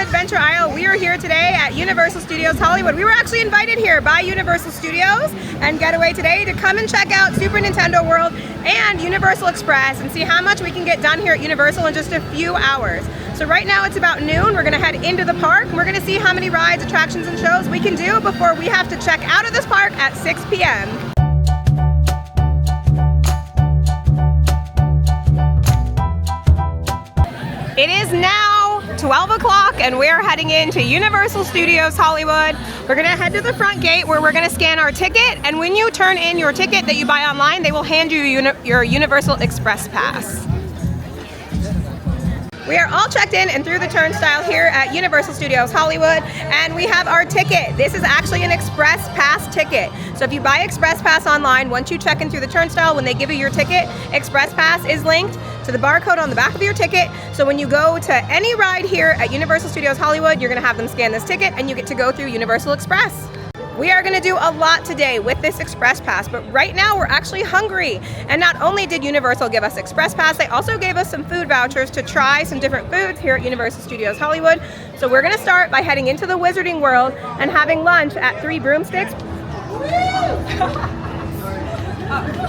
Adventure Aisle. We are here today at Universal Studios Hollywood. We were actually invited here by Universal Studios and Getaway today to come and check out Super Nintendo World and Universal Express and see how much we can get done here at Universal in just a few hours. So right now it's about noon. We're gonna head into the park and we're gonna see how many rides, attractions, and shows we can do before we have to check out of this park at 6 p.m. It is now 12 o'clock and we're heading into Universal Studios Hollywood. We're gonna head to the front gate where we're gonna scan our ticket, and when you turn in your ticket that you buy online, they will hand you your Universal Express Pass. We are all checked in and through the turnstile here at Universal Studios Hollywood, and we have our ticket. This is actually an Express Pass ticket. So if you buy Express Pass online, once you check in through the turnstile, when they give you your ticket, Express Pass is linked to the barcode on the back of your ticket. So when you go to any ride here at Universal Studios Hollywood, you're gonna have them scan this ticket and you get to go through Universal Express. We are gonna do a lot today with this Express Pass, but right now we're actually hungry. And not only did Universal give us Express Pass, they also gave us some food vouchers to try some different foods here at Universal Studios Hollywood. So we're gonna start by heading into the Wizarding World and having lunch at Three Broomsticks.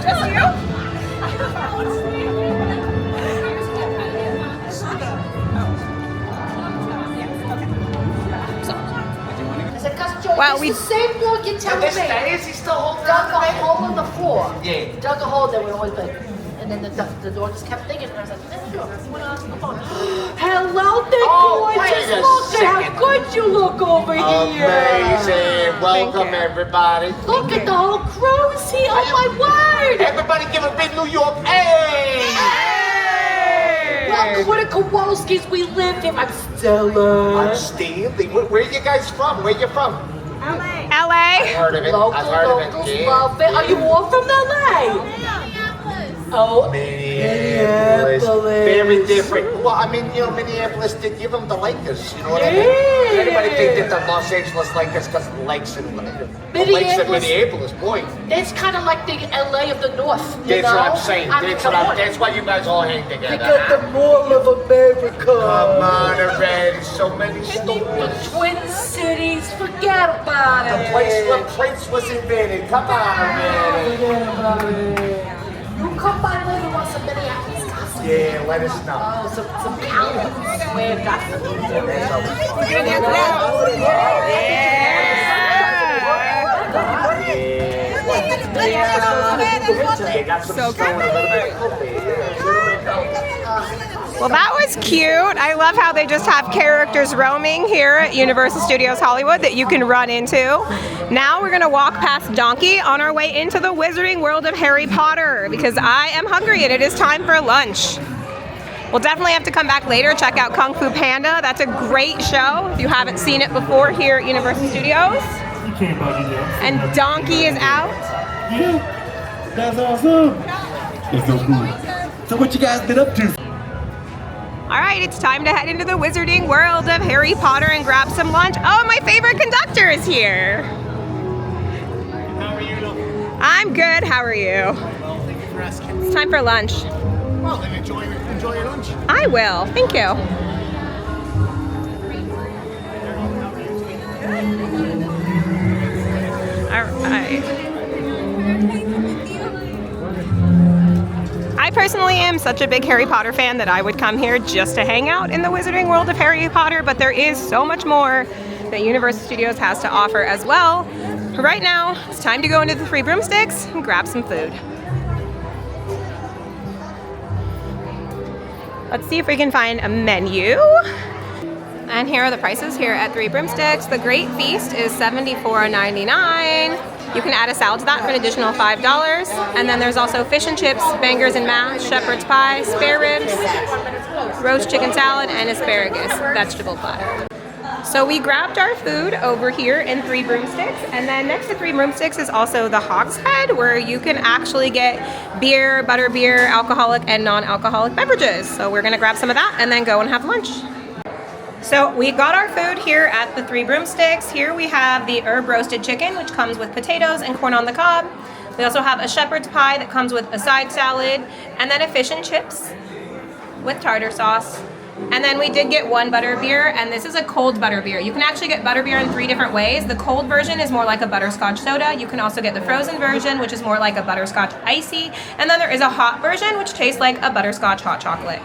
Just you? Well, we same look you tell me. Is he still holding Dug a hole in the floor. Yeah. Dug a hole that we always like. And then the door just kept thinking. And I was like, yeah, sure. He went on the phone. Hello, Nick. Wait a Look at how second. good you look over here. Amazing. Welcome, everybody. Look at the whole crow's here. Oh, my word. Everybody give a big New York hey! Welcome to the Kowalskis. We live here. I'm Stella. I'm Steve. Where are you guys from? Where you from? LA. I've heard of it. Locals I've heard of it. love it. Are you all from LA? Oh, Minneapolis. Very different. Well, I mean, you know, Minneapolis did give them the Lakers. You know what I mean? Does anybody think that the Los Angeles Lakers because of the lakes and Minneapolis, boy. It's kind of like the LA of the North. That's what I'm saying. That's why you guys all hang together. We got the Mall of America. Come on, already. So many The stories. Twin Cities. Forget about it. The place where plates was invented. Come on, already. Forget about it. You come by later on some Minneapolis gossip. Yeah, let us know. Oh, some counties. Where gossip. So well, that was cute. I love how they just have characters roaming here at Universal Studios Hollywood that you can run into. Now we're gonna walk past Donkey on our way into the Wizarding World of Harry Potter because I am hungry and it is time for lunch. We'll definitely have to come back later, check out Kung Fu Panda. That's a great show if you haven't seen it before here at Universal Studios. And Donkey is out. Yeah, that's awesome. That's so cool. So what you guys been up to? All right, it's time to head into the Wizarding World of Harry Potter and grab some lunch. Oh, my favorite conductor is here. How are you? I'm good, how are you? Well, thank you for asking. It's time for lunch. Well, then enjoy your lunch. I will, thank you. All right. I personally am such a big Harry Potter fan that I would come here just to hang out in the Wizarding World of Harry Potter, but there is so much more that Universal Studios has to offer as well. Right now, it's time to go into the Three Broomsticks and grab some food. Let's see if we can find a menu. And here are the prices here at Three Broomsticks. The Great Feast is $74.99. You can add a salad to that for an additional $5. And then there's also fish and chips, bangers and mash, shepherd's pie, spare ribs, roast chicken salad, and asparagus vegetable platter. So we grabbed our food over here in Three Broomsticks, and then next to Three Broomsticks is also the Hog's Head, where you can actually get beer, butterbeer, alcoholic, and non-alcoholic beverages. So we're gonna grab some of that and then go and have lunch. So we got our food here at the Three Broomsticks. Here we have the herb roasted chicken, which comes with potatoes and corn on the cob. We also have a shepherd's pie that comes with a side salad, and then a fish and chips with tartar sauce. And then we did get one butterbeer, and this is a cold butterbeer. You can actually get butterbeer in 3 different ways. The cold version is more like a butterscotch soda. You can also get the frozen version, which is more like a butterscotch icy. And then there is a hot version, which tastes like a butterscotch hot chocolate.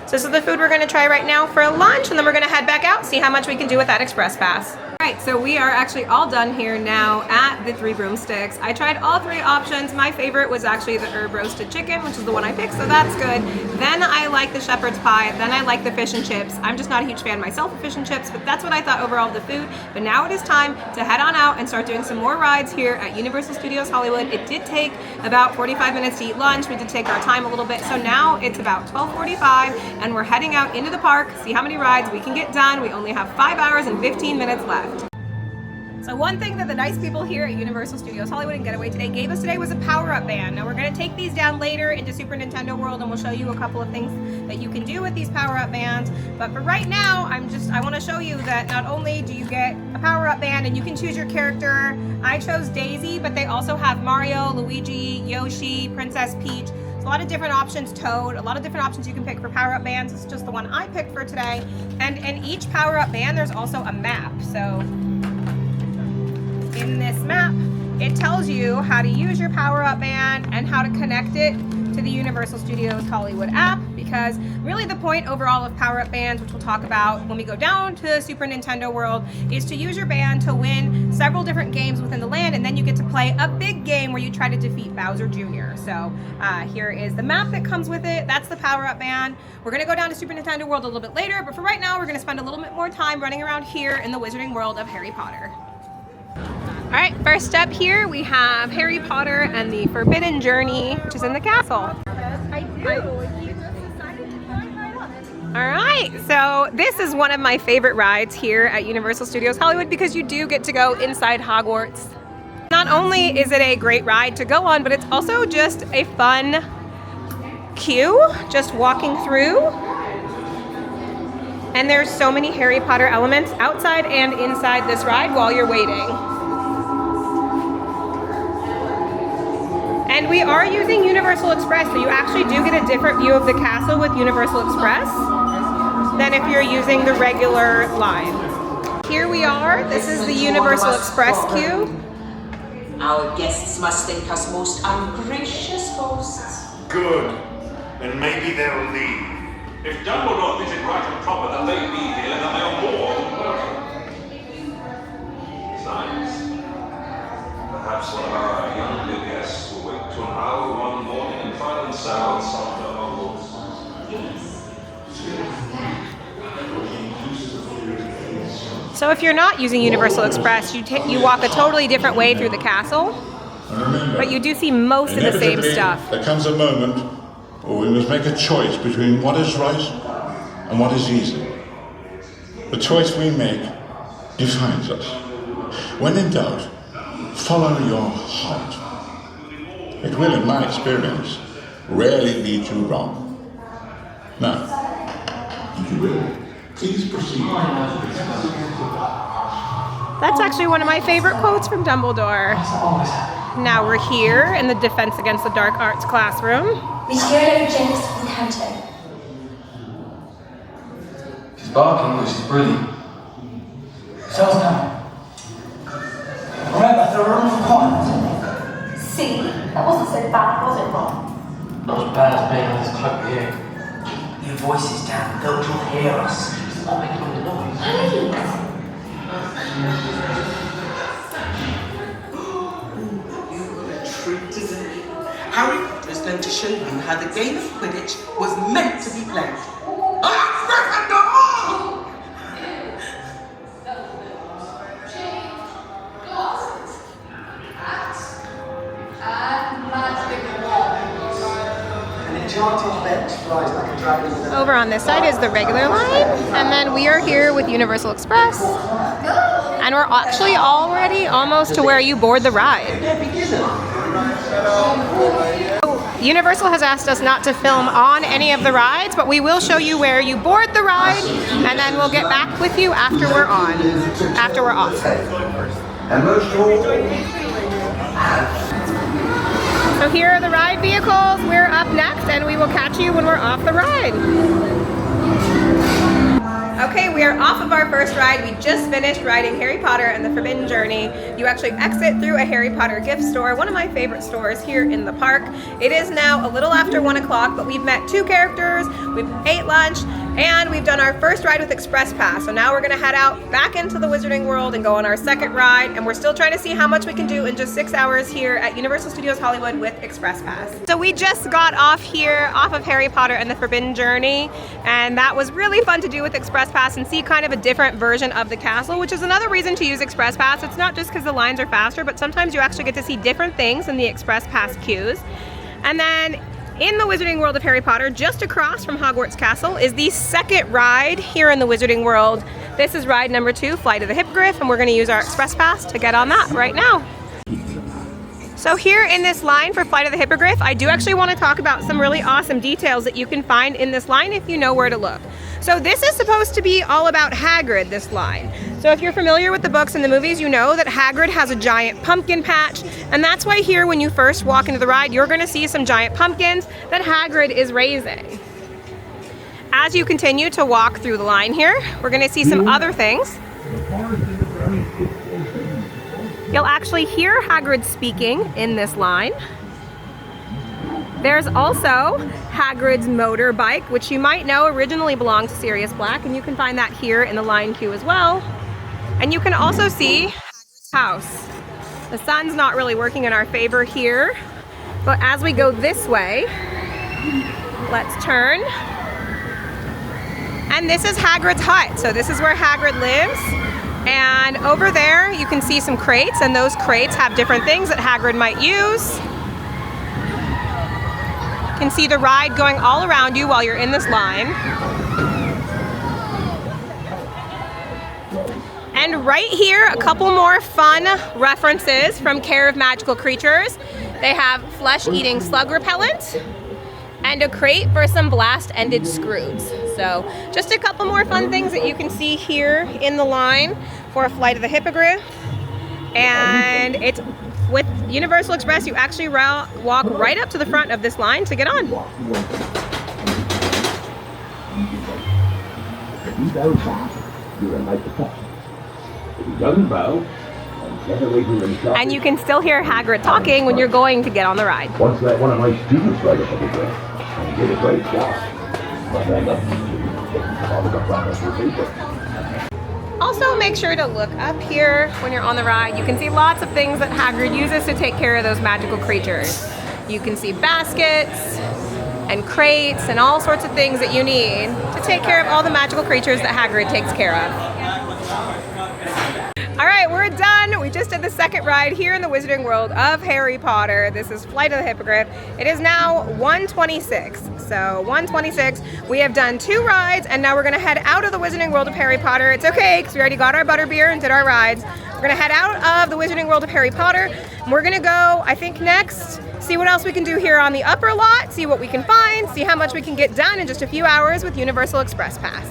So this is the food we're gonna try right now for lunch, and then we're gonna head back out, see how much we can do with that express pass. All right, so we are actually all done here now at the Three Broomsticks. I tried all 3 options. My favorite was actually the herb roasted chicken, which is the one I picked, so that's good. Then I like the shepherd's pie, then I like the fish and chips. I'm just not a huge fan myself of fish and chips, but that's what I thought overall of the food. But now it is time to head on out and start doing some more rides here at Universal Studios Hollywood. It did take about 45 minutes to eat lunch. We did take our time a little bit, so now it's about 12:45, and we're heading out into the park, see how many rides we can get done. We only have 5 hours and 15 minutes left. So one thing that the nice people here at Universal Studios Hollywood and Getaway today gave us today was a power-up band. Now we're going to take these down later into Super Nintendo World, and we'll show you a couple of things that you can do with these power-up bands. But for right now, I want to show you that not only do you get a power-up band and you can choose your character. I chose Daisy, but they also have Mario, Luigi, Yoshi, Princess Peach. A lot of different options, Toad, a lot of different options you can pick for power-up bands. This is just the one I picked for today. And in each power-up band, there's also a map. So in this map, it tells you how to use your power-up band and how to connect it to the Universal Studios Hollywood app, because really the point overall of power-up bands, which we'll talk about when we go down to Super Nintendo World, is to use your band to win several different games within the land, and then you get to play a big game where you try to defeat Bowser Jr. So here is the map that comes with it. That's the power-up band. We're gonna go down to Super Nintendo World a little bit later, but for right now, we're gonna spend a little bit more time running around here in the Wizarding World of Harry Potter. All right, first up here we have Harry Potter and the Forbidden Journey, which is in the castle. I do. All right, so this is one of my favorite rides here at Universal Studios Hollywood because you do get to go inside Hogwarts. Not only is it a great ride to go on, but it's also just a fun queue, just walking through. And there's so many Harry Potter elements outside and inside this ride while you're waiting. And we are using Universal Express, so you actually do get a different view of the castle with Universal Express than if you're using the regular line. Here we are. This is the Universal Express queue. Our guests must think us most ungracious hosts. Good. Then maybe they'll leave. If Dumbledore thinks it right and proper that they be here, then they're more than welcome. Besides, perhaps one of our younger guests will wake to an hour one morning and find themselves under Hogwarts. So if you're not using Universal Express, you walk a totally different way through the castle, but you do see most of the same stuff. There comes a moment where we must make a choice between what is right and what is easy. The choice we make defines us. When in doubt, follow your heart. It will, in my experience, rarely lead you wrong. Now, if you will, please proceed. That's actually one of my favorite quotes from Dumbledore. Now we're here in the Defense Against the Dark Arts classroom. She's barking, but she's brilliant. So's now. Remember, the room for coins. See, that wasn't so bad, was it, Ron? Not as bad as being on this cloak here. Your voice is down, don't you hear us? Stop making all the noise. Please. Treat today. Harry Potter is going to show you how the game of Quidditch was meant to be played. Over on this side is the regular line, and then we are here with Universal Express, and we're actually already almost to where you board the ride. Universal has asked us not to film on any of the rides, but we will show you where you board the ride, and then we'll get back with you after we're off. So here are the ride vehicles. We're up next, and we will catch you when we're off the ride. Okay, we are off of our first ride. We just finished riding Harry Potter and the Forbidden Journey. You actually exit through a Harry Potter gift store, one of my favorite stores here in the park. It is now a little after 1 o'clock, but we've met 2 characters, we've ate lunch, and we've done our first ride with Express Pass. So now we're gonna head out back into the Wizarding World and go on our second ride, and we're still trying to see how much we can do in just 6 hours here at Universal Studios Hollywood with Express Pass. So we just got off here, off of Harry Potter and the Forbidden Journey, and that was really fun to do with Express Pass and see kind of a different version of the castle, which is another reason to use Express Pass. It's not just because the lines are faster, but sometimes you actually get to see different things in the Express Pass queues. And then in the Wizarding World of Harry Potter, just across from Hogwarts Castle, is the second ride here in the Wizarding World. This is ride number 2, Flight of the Hippogriff, and we're going to use our Express Pass to get on that right now. So here in this line for Flight of the Hippogriff, I do actually want to talk about some really awesome details that you can find in this line if you know where to look. So this is supposed to be all about Hagrid, this line. So if you're familiar with the books and the movies, you know that Hagrid has a giant pumpkin patch, and that's why here when you first walk into the ride, you're going to see some giant pumpkins that Hagrid is raising. As you continue to walk through the line here, we're going to see some other things. You'll actually hear Hagrid speaking in this line. There's also Hagrid's motorbike, which you might know originally belonged to Sirius Black, and you can find that here in the line queue as well. And you can also see Hagrid's house. The sun's not really working in our favor here, but as we go this way, let's turn. And this is Hagrid's hut. So this is where Hagrid lives. And over there, you can see some crates, and those crates have different things that Hagrid might use. You can see the ride going all around you while you're in this line. And right here, a couple more fun references from Care of Magical Creatures. They have flesh-eating slug repellent and a crate for some blast-ended screws. So just a couple more fun things that you can see here in the line for Flight of the Hippogriff. And it's with Universal Express, you actually walk right up to the front of this line to get on. And you can still hear Hagrid talking when you're going to get on the ride. Once let one of my students ride a Hippogriff, and he did a great job. Also, make sure to look up here when you're on the ride. You can see lots of things that Hagrid uses to take care of those magical creatures. You can see baskets and crates and all sorts of things that you need to take care of all the magical creatures that Hagrid takes care of. All right, we're done. We just did the second ride here in the Wizarding World of Harry Potter. This is Flight of the Hippogriff. It is now 1:26. So 1:26, we have done 2 rides, and now we're gonna head out of the Wizarding World of Harry Potter. It's okay, because we already got our butterbeer and did our rides. We're gonna head out of the Wizarding World of Harry Potter, and we're gonna go, I think next, see what else we can do here on the upper lot, see what we can find, see how much we can get done in just a few hours with Universal Express Pass.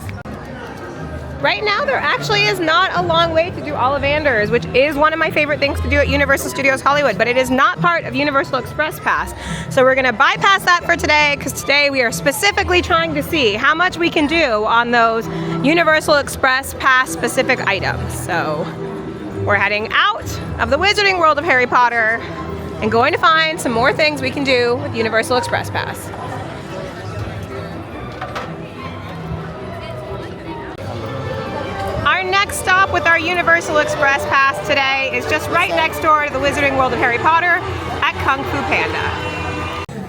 Right now, there actually is not a long wait to do Ollivanders, which is one of my favorite things to do at Universal Studios Hollywood, but it is not part of Universal Express Pass. So we're gonna bypass that for today, because today we are specifically trying to see how much we can do on those Universal Express Pass specific items. So we're heading out of the Wizarding World of Harry Potter and going to find some more things we can do with Universal Express Pass. Our next stop with our Universal Express Pass today is just right next door to the Wizarding World of Harry Potter at Kung Fu Panda.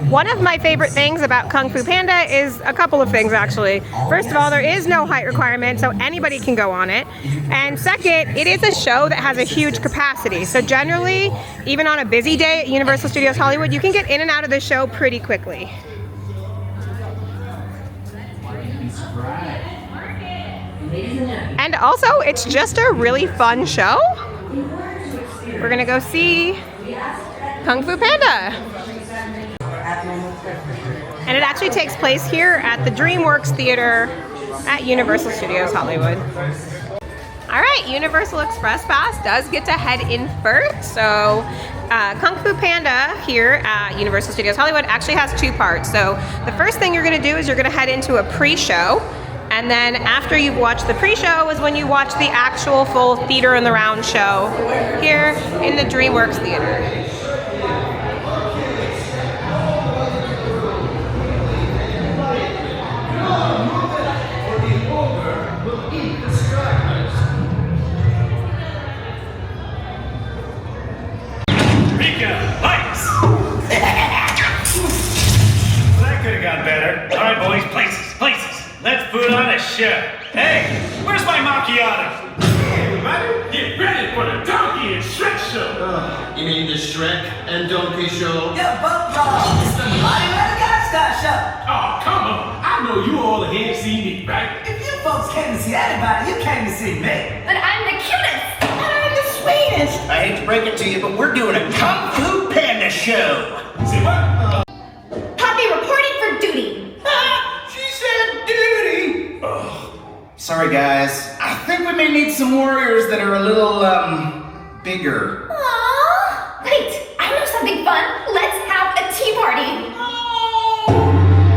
One of my favorite things about Kung Fu Panda is a couple of things actually. First of all, there is no height requirement, so anybody can go on it. And second, it is a show that has a huge capacity. So generally, even on a busy day at Universal Studios Hollywood, you can get in and out of the show pretty quickly. And also, it's just a really fun show. We're gonna go see Kung Fu Panda. And it actually takes place here at the DreamWorks Theater at Universal Studios Hollywood. All right, Universal Express Pass does get to head in first. So Kung Fu Panda here at Universal Studios Hollywood actually has 2 parts. So the first thing you're gonna do is you're gonna head into a pre-show. And then after you've watched the pre-show is when you watch the actual full Theater in the Round show here in the DreamWorks Theater. That could have gone better. All right, boys, places. Let's put on a show. Hey, where's my macchiato? Hey, everybody, get ready for the Donkey and Shrek show. You mean the Shrek and Donkey show? Yeah, but it's the Mighty Madagascar show. Oh, come on. I know you all are here to see me, right? If you folks came to see anybody, you came to see me. But I'm the cutest. And I'm the sweetest. I hate to break it to you, but we're doing a Kung Fu Panda show. Say what? Poppy reporting for duty. She said duty. Sorry, guys. I think we may need some warriors that are a little, bigger. Aww. Wait, I know something fun. Let's have a tea party.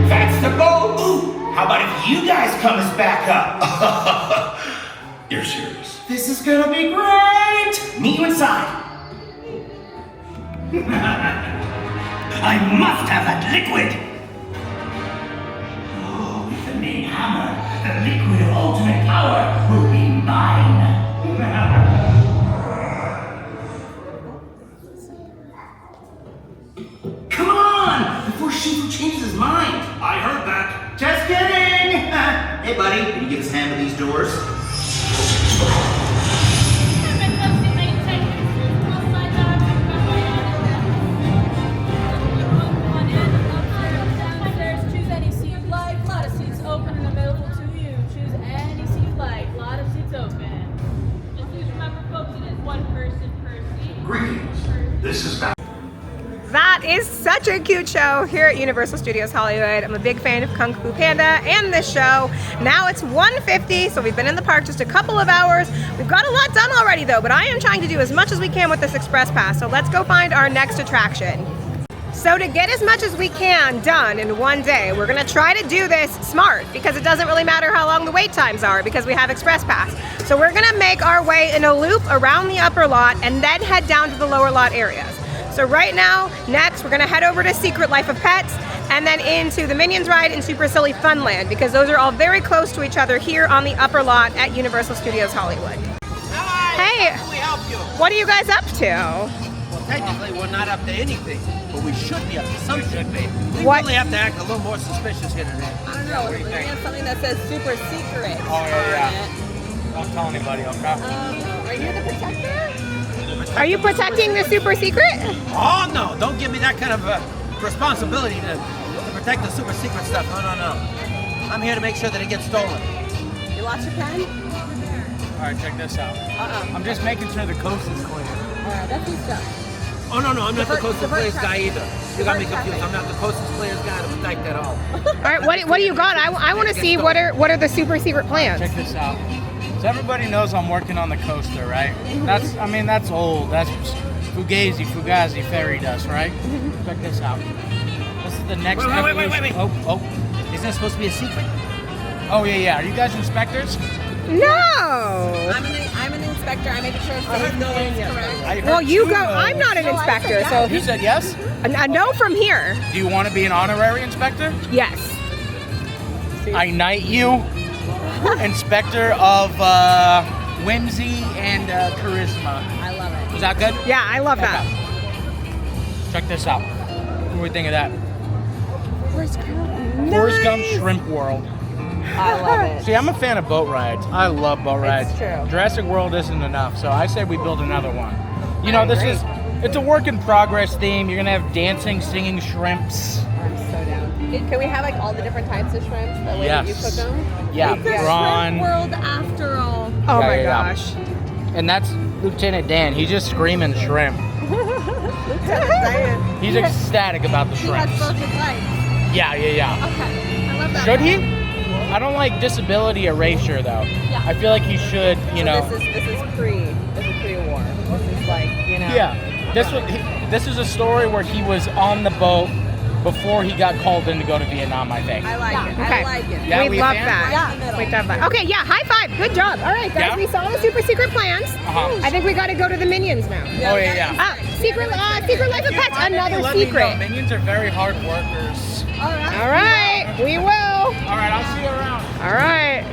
That's the goal. Ooh, how about if you guys come as backup? You're serious? This is gonna be great. Meet you inside. I must have that liquid. Oh, with the main hammer, the liquid of ultimate power will be mine. Come on, before Shifu changes his mind. I heard that. Just kidding. Hey, buddy, can you give us a hand with these doors? This is bad. That is such a cute show here at Universal Studios Hollywood. I'm a big fan of Kung Fu Panda and this show. Now it's 1:50, so we've been in the park just a couple of hours. We've got a lot done already though, but I am trying to do as much as we can with this Express Pass. So let's go find our next attraction. So to get as much as we can done in one day, we're gonna try to do this smart because it doesn't really matter how long the wait times are because we have Express Pass. So we're gonna make our way in a loop around the upper lot and then head down to the lower lot areas. So right now, next, we're gonna head over to Secret Life of Pets and then into the Minions ride and Super Silly Funland because those are all very close to each other here on the upper lot at Universal Studios Hollywood. Hey, How can we help you? what are you guys up to? Well, technically, we're not up to anything, but we should be up to something. We What? really have to act a little more suspicious here today. I don't know. We're gonna have something that says super secret. Oh, yeah. Don't tell anybody, okay? Are you the protector? Are you protecting the super secret? Oh, no. Don't give me that kind of responsibility to protect the super secret stuff. No. I'm here to make sure that it gets stolen. You lost your pen? All right, check this out. I'm just making sure the coast is clear. Alright, that's your stuff. Oh, no, I'm not the coast is clear guy either. You got me Divert confused. I'm not the coast is clear guy to protect that all. All right, what do you got? I want to see what are the super secret plans. Check this out. So everybody knows I'm working on the coaster, right? That's old. That's Fugazi fairy dust, right? Check this out. This is the next evolution. Wait. Oh. Isn't that supposed to be a secret? Oh yeah. Are you guys inspectors? No. I'm an inspector. I make sure it's correct. Well, you go. I'm not an inspector, so You said yes? a no from here. Do you want to be an honorary inspector? Yes. I knight you, inspector of whimsy and charisma. I love it. Is that good? Yeah, I love that. Check this out. What do we think of that? Forrest Gump Shrimp World. I love it. See, I'm a fan of boat rides. I love boat rides. It's true. Jurassic World isn't enough, so I say we build another one. You know, it's a work in progress theme. You're gonna have dancing, singing shrimps. I'm so down. Can we have like all the different types of shrimps? The way that you cook them? Yeah, It's a prawn. shrimp world after all. Oh my Yeah. gosh. And that's Lieutenant Dan. He's just screaming shrimp. Lieutenant Dan. He's ecstatic about the He has shrimps. both his legs. Yeah. Okay. I love that. Should he? I don't like disability erasure though. Yeah. I feel like he should, you know. This is pre-war. This is like, you know. Yeah. This is a story where he was on the boat before he got called in to go to Vietnam, I think. I like it. Okay. I like it. Yeah, we we a love fan? that. Yeah. We love that. Okay, yeah, high five. Good job. All right, guys, Yeah? we saw the super secret plans. Uh-huh. I think we got to go to the Minions now. Oh, yeah. Secret Life of Pets, another Let me know. secret. Minions are very hard workers. All right, we will. All right, I'll see you around. All right.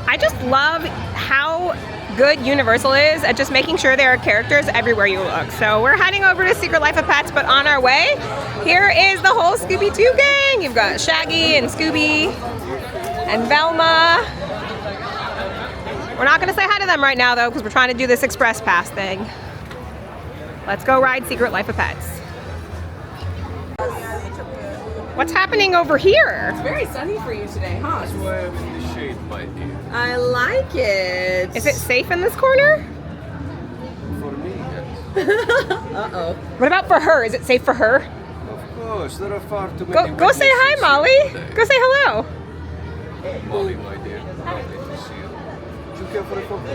I just love how good Universal is at just making sure there are characters everywhere you look. So we're heading over to Secret Life of Pets, but on our way, here is the whole Scooby-Doo gang. You've got Shaggy and Scooby and Velma. We're not gonna say hi to them right now though, because we're trying to do this Express Pass thing. Let's go ride Secret Life of Pets. What's happening over here? It's very sunny for you today, huh? That's why I'm in the shade, my dear. I like it. Is it safe in this corner? For me, yes. Uh-oh. What about for her? Is it safe for her? Of course, there are far too many Go say hi, witnesses Molly. here today. Go say hello. Molly, my dear, lovely to see you. Do you care for a photo?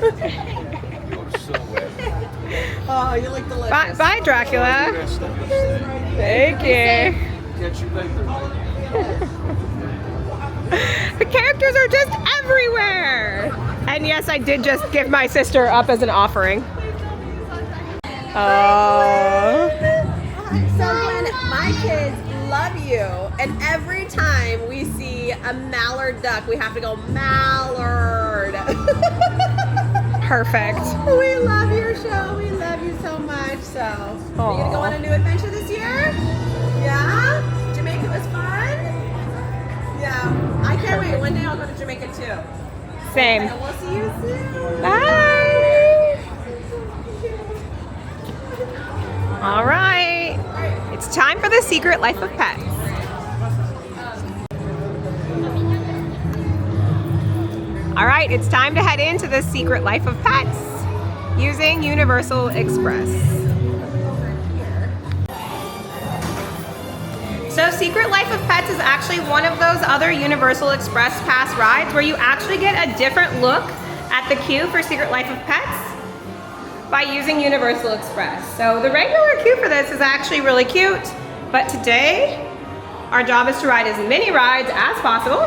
You're so wet. Oh, you look delicious. Bye, Dracula. Rest of your stay. Thank you. Catch you later, my dear. The characters are just everywhere. And yes, I did just give my sister up as an offering. Oh. So Glenn, my kids love you, and every time we see a mallard duck, we have to go Mallard. Perfect. We love your show. We love you so much. So, are you gonna go on a new adventure this year? Yeah. Jamaica was fun. Yeah. I can't wait. One day I'll go to Jamaica too. Same. And we'll see you soon. Bye. All right. It's time for the Secret Life of Pets. All right, it's time to head into the Secret Life of Pets using Universal Express. So Secret Life of Pets is actually one of those other Universal Express Pass rides where you actually get a different look at the queue for Secret Life of Pets by using Universal Express. So the regular queue for this is actually really cute, but today our job is to ride as many rides as possible.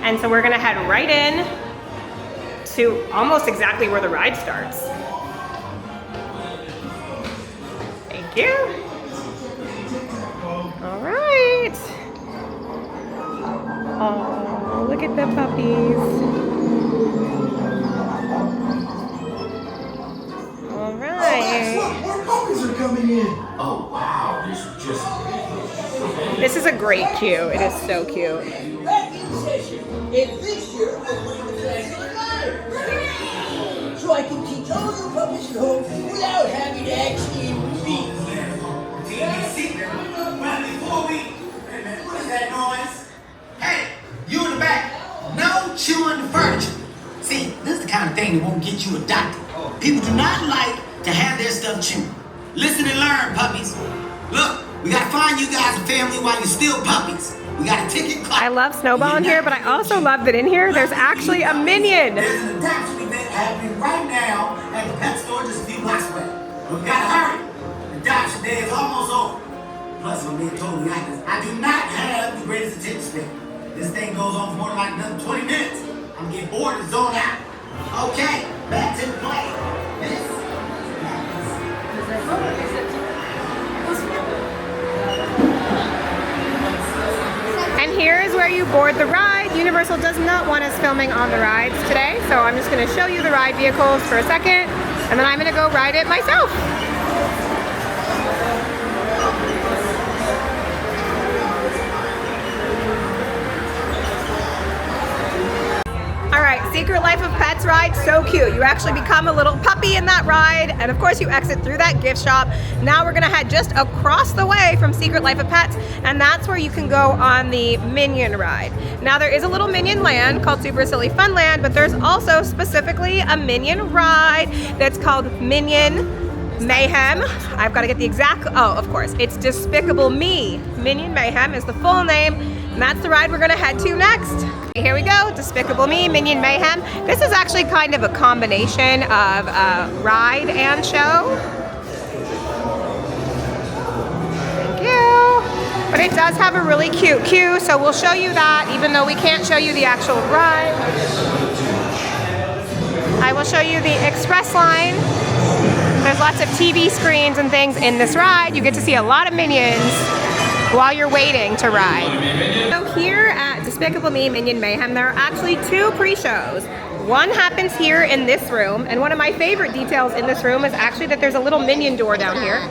And so we're gonna head right in to almost exactly where the ride starts. Thank you. All right. Oh, look at the puppies. All right. More puppies are coming in. Oh wow, this is just. This is a great queue. It is so cute. In this year, I'm winning the class so I can teach all the puppies at home without having to actually read. Well, before we... What is that noise? Hey, you in the back. No chewing the furniture. See, this is the kind of thing that won't get you adopted. People do not like to have their stuff chewed. Listen and learn, puppies. Look, we gotta find you guys a family while you're still puppies. We got a ticket clock. I love Snowball in here, but I also love that in here there's actually a Minion. There's an adoption event happening right now at the pet store just a few blocks away. We gotta hurry. Adoption day is almost over. Plus, if I'm being totally honest, I do not have the greatest attention span. This thing goes on for more than like another 20 minutes. I'm getting bored and zone out. Okay, back to the play. And here is where you board the ride. Universal does not want us filming on the rides today, so I'm just gonna show you the ride vehicles for a second, and then I'm gonna go ride it myself. All right, Secret Life of Pets ride, so cute. You actually become a little puppy in that ride, and of course you exit through that gift shop. Now we're gonna head just across the way from Secret Life of Pets, and that's where you can go on the Minion ride. Now there is a little Minion land called Super Silly Fun Land, but there's also specifically a Minion ride that's called Minion Mayhem. I've got to get the exact, oh, of course, it's Despicable Me. Minion Mayhem is the full name, and that's the ride we're gonna head to next. Here we go, Despicable Me, Minion Mayhem. This is actually kind of a combination of ride and show. Thank you. But it does have a really cute queue, so we'll show you that, even though we can't show you the actual ride. I will show you the express line. There's lots of TV screens and things in this ride. You get to see a lot of Minions while you're waiting to ride. So here at Despicable Me Minion Mayhem, there are actually 2 pre-shows. One happens here in this room, and one of my favorite details in this room is actually that there's a little Minion door down here.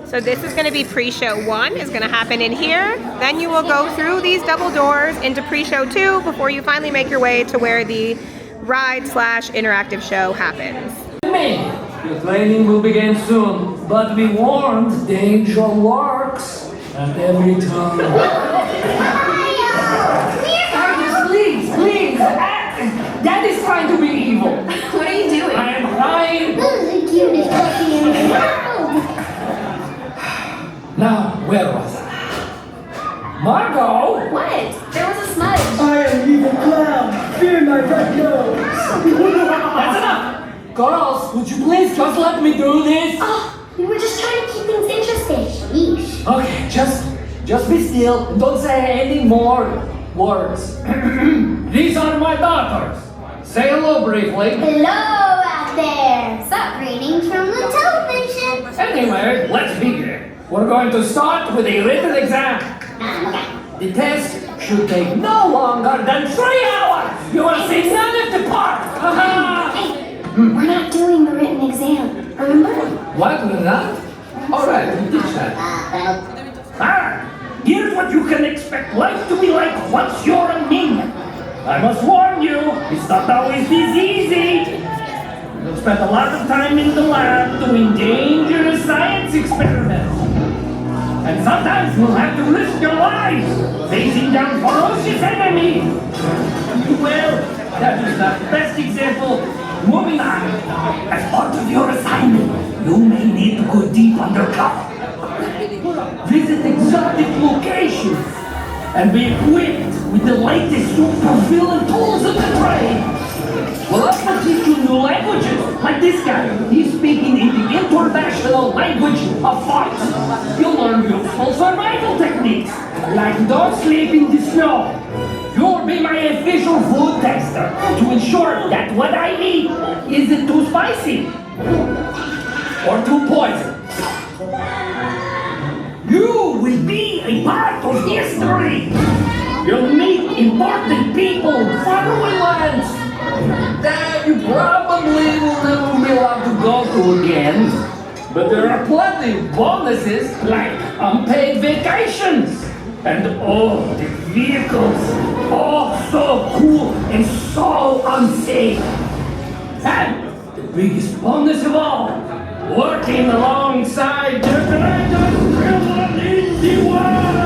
So this is going to be pre-show 1, is going to happen in here. Then you will go through these double doors into pre-show 2 before you finally make your way to where the ride/interactive show happens. The training will begin soon, but be warned, danger lurks at every turn. Please, please, Daddy's trying to be evil. What are you doing? I am trying. Who's the cutest puppy in the world? Now, where was I? Margot! What? There was a smudge. I am evil clown. Fear my red nose. That's enough. Girls, would you please just let me do this? Oh, we were just trying to keep things interesting. Sheesh. Okay, just be still and don't say any more words. These are my daughters. Say hello briefly. Hello out there. Sup, greetings from the television. Anyway, let's begin. We're going to start with a written exam. The test should take no longer than 3 hours. You will see none of the part. Hey, we're not doing the written exam, remember? What? We're not? All right, we'll teach that. Here's what you can expect life to be like once you're a minion. I must warn you, it's not always this easy. You'll spend a lot of time in the lab doing dangerous science experiments. And sometimes you'll have to risk your lives, facing down ferocious enemies. Well, that is not the best example. Moving on. As part of your assignment, you may need to go deep undercover. Visit exotic locations and be equipped with the latest supervillain tools of the trade. We'll also teach you new languages, like this guy. He's speaking in the international language of fights. You'll learn useful survival techniques, like don't sleep in the snow. You'll be my official food tester to ensure that what I eat isn't too spicy or too poison. You will be a part of history. You'll meet important people in faraway lands that you probably will never be allowed to go to again. But there are plenty of bonuses like unpaid vacations. And oh, the vehicles, oh, so cool and so unsafe. And the biggest bonus of all, working alongside the greatest villain in the world.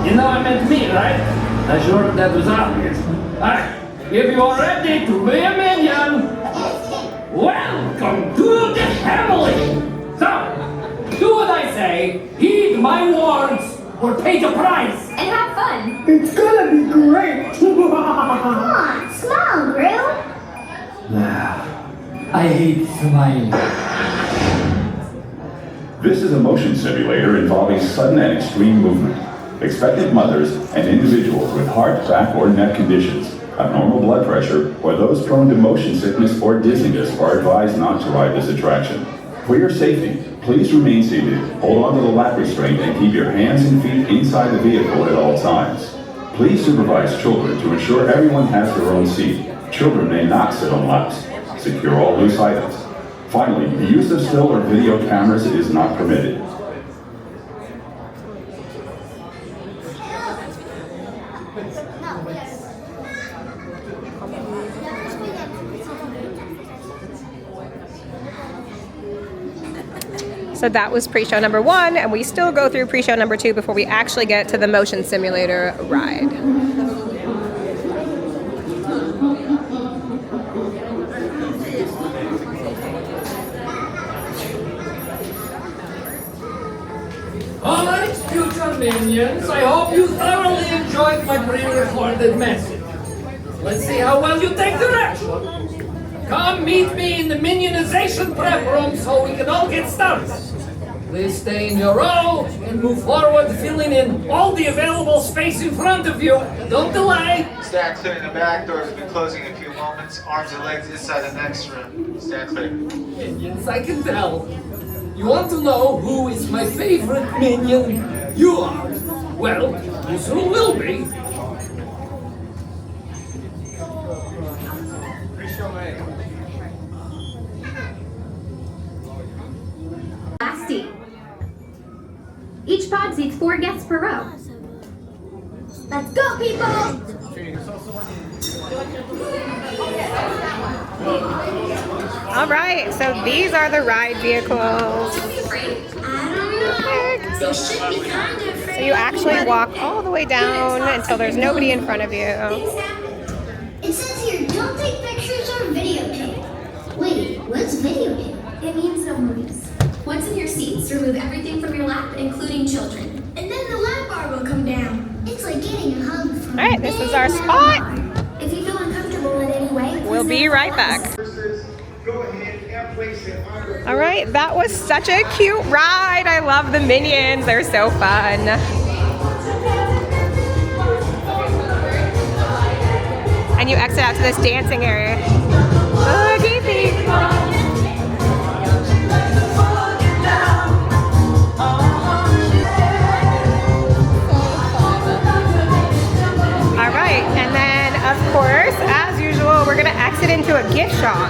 You know I meant me, right? I'm sure that was obvious. Alright, if you are ready to be a minion, welcome to the family. So, do what I say, heed my words, or pay the price. And have fun. It's gonna be great. Come on, smile, Grill. I hate smiling. This is a motion simulator involving sudden and extreme movement. Expectant mothers and individuals with heart, back, or neck conditions, abnormal blood pressure, or those prone to motion sickness or dizziness are advised not to ride this attraction. For your safety, please remain seated, hold on to the lap restraint, and keep your hands and feet inside the vehicle at all times. Please supervise children to ensure everyone has their own seat. Children may not sit on laps. Secure all loose items. Finally, the use of still or video cameras is not permitted. So that was pre-show number 1, and we still go through pre-show number 2 before we actually get to the motion simulator ride. Alright, future minions, I hope you thoroughly enjoyed my pre-recorded message. Let's see how well you take direction. Come meet me in the minionization prep room so we can all get started. Please stay in your row and move forward, filling in all the available space in front of you. Don't delay. Stand clear in the back. Doors will be closing in a few moments. Arms and legs inside the next room. Stand clear. Minions, I can tell. You want to know who is my favorite minion? You are. Well, you soon will be. Each pod seats 4 guests per row. Let's go, people! All right, so these are the ride vehicles. So you actually walk all the way down until there's nobody in front of you. It says here, don't take pictures or videotape. Wait, what's videotape? It means no movies. Once in your seats, remove everything from your lap, including children. And then the lap bar will come down. It's like getting a hug from All right, this is our spot. If you feel uncomfortable in any way, We'll be right back. All right, that was such a cute ride. I love the Minions. They're so fun. And you exit out to this dancing area. Boogie people. Of course, as usual, we're gonna exit into a gift shop.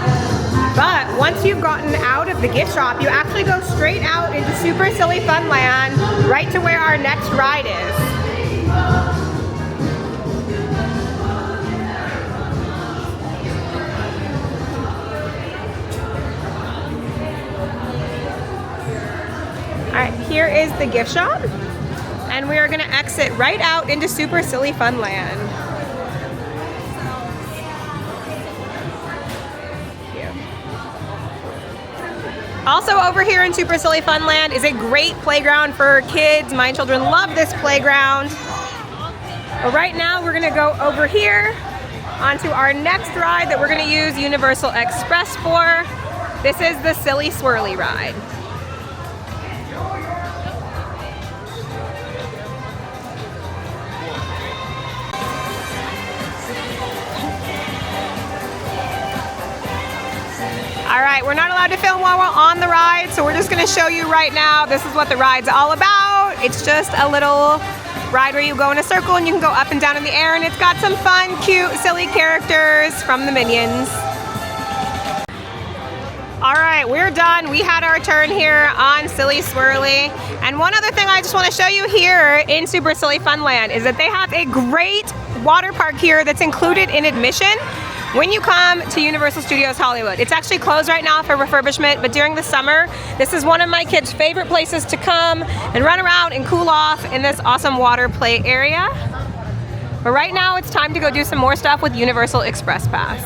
But once you've gotten out of the gift shop, you actually go straight out into Super Silly Fun Land, right to where our next ride is. All right, here is the gift shop, and we are gonna exit right out into Super Silly Fun Land. Also over here in Super Silly Fun Land is a great playground for kids. My children love this playground. But right now we're gonna go over here onto our next ride that we're gonna use Universal Express for. This is the Silly Swirly ride. All right, we're not allowed to film while we're on the ride, so we're just gonna show you right now. This is what the ride's all about. It's just a little ride where you go in a circle and you can go up and down in the air, and it's got some fun, cute, silly characters from the Minions. All right, we're done. We had our turn here on Silly Swirly. And one other thing I just wanna show you here in Super Silly Fun Land is that they have a great water park here that's included in admission when you come to Universal Studios Hollywood. It's actually closed right now for refurbishment, but during the summer, this is one of my kids' favorite places to come and run around and cool off in this awesome water play area. But right now, it's time to go do some more stuff with Universal Express Pass.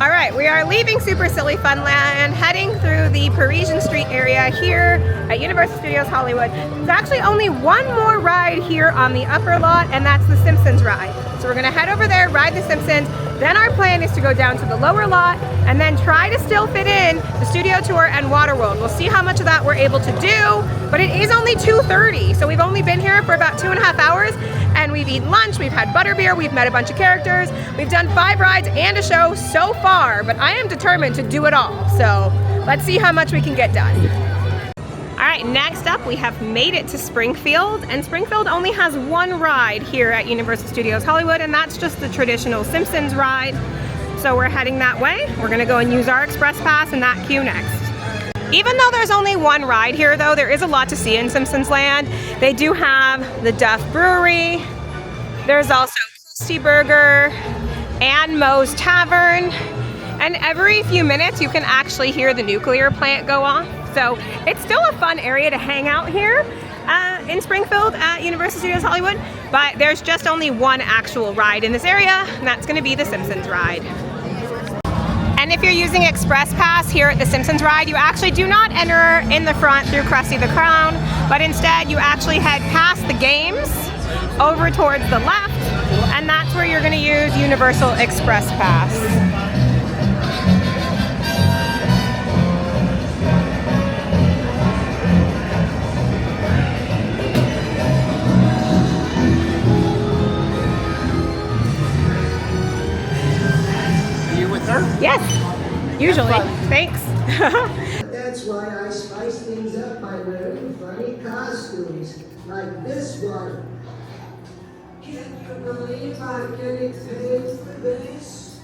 All right, we are leaving Super Silly Fun Land, heading through the Parisian Street area here at Universal Studios Hollywood. There's actually only one more ride here on the upper lot, and that's the Simpsons ride. So we're gonna head over there, ride the Simpsons. Then our plan is to go down to the lower lot and then try to still fit in the studio tour and Waterworld. We'll see how much of that we're able to do, but it is only 2:30, so we've only been here for about 2.5 hours, and we've eaten lunch, we've had butterbeer, we've met a bunch of characters, we've done 5 rides and a show so far, but I am determined to do it all. So let's see how much we can get done. All right, next up, we have made it to Springfield, and Springfield only has one ride here at Universal Studios Hollywood, and that's just the traditional Simpsons ride. So we're heading that way. We're gonna go and use our express pass in that queue next. Even though there's only one ride here though, there is a lot to see in Simpsons Land. They do have the Duff Brewery. There's also Krusty Burger and Moe's Tavern. And every few minutes you can actually hear the nuclear plant go off. So it's still a fun area to hang out here in Springfield at Universal Studios Hollywood. But there's just only one actual ride in this area, and that's gonna be the Simpsons ride. And if you're using Express Pass here at the Simpsons ride, you actually do not enter in the front through Krusty the Clown, but instead you actually head past the games over towards the left, and that's where you're gonna use Universal Express Pass. Yes, usually. Thanks. That's why I spice things up by wearing funny costumes, like this one. Can you believe I'm getting paid for this?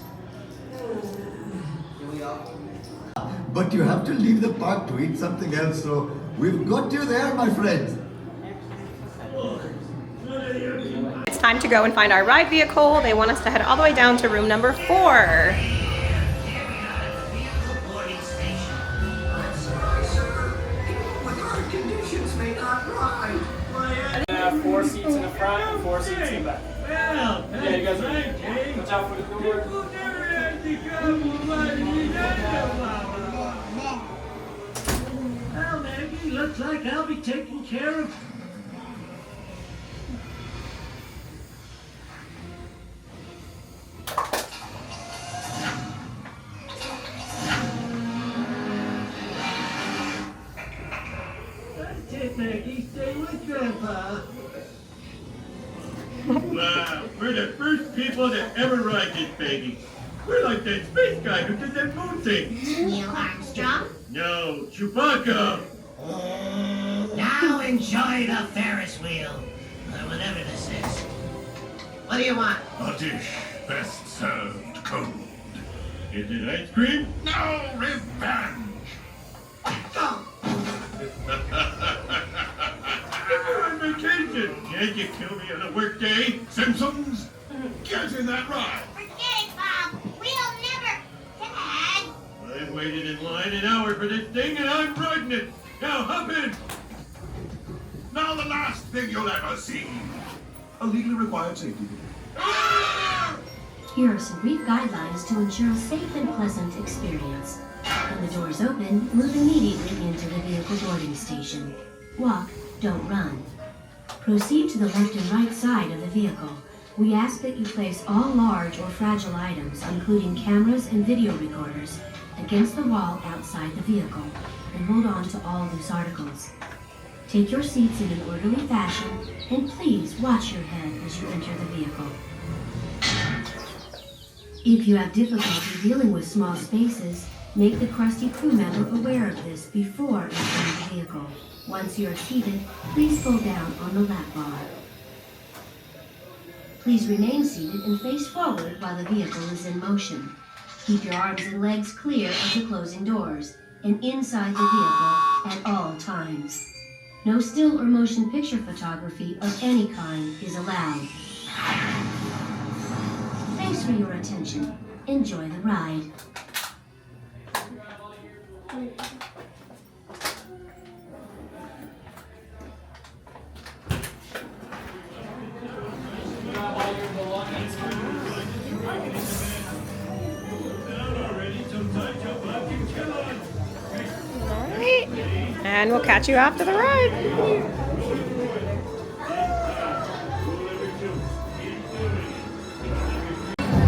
But you have to leave the park to eat something else, so we've got you there, my friend. It's time to go and find our ride vehicle. They want us to head all the way down to room number 4. Have 4 seats in the front and 4 seats in the back. Well, Yeah, you guys are. Watch out for the door. Well, Maggie, looks like I'll be taking care of. That's it, Maggie. Stay with Grandpa. Wow, we're the first people to ever ride this baby. We're like that space guy who did that moon thing. Neil Armstrong? No, Chewbacca. Now enjoy the Ferris wheel, or whatever this is. What do you want? A dish best served cold. Is it ice cream? No, revenge. You're on vacation. Can't you kill me on a work day? Simpsons? Get in that ride. Forget it, Bob. We'll never... Dad! I've waited in line an hour for this thing and I'm riding it. Now hop in. Now the last thing you'll ever see. A legally required safety ticket. Here are some brief guidelines to ensure a safe and pleasant experience. When the doors open, move immediately into the vehicle boarding station. Walk, don't run. Proceed to the left and right side of the vehicle. We ask that you place all large or fragile items, including cameras and video recorders, against the wall outside the vehicle, and hold on to all loose articles. Take your seats in an orderly fashion, and please watch your head as you enter the vehicle. If you have difficulty dealing with small spaces, make the Krusty crew member aware of this before entering the vehicle. Once you are seated, please pull down on the lap bar. Please remain seated and face forward while the vehicle is in motion. Keep your arms and legs clear of the closing doors and inside the vehicle at all times. No still or motion picture photography of any kind is allowed. Thanks for your attention. Enjoy the ride. Alright, and we'll catch you after the ride.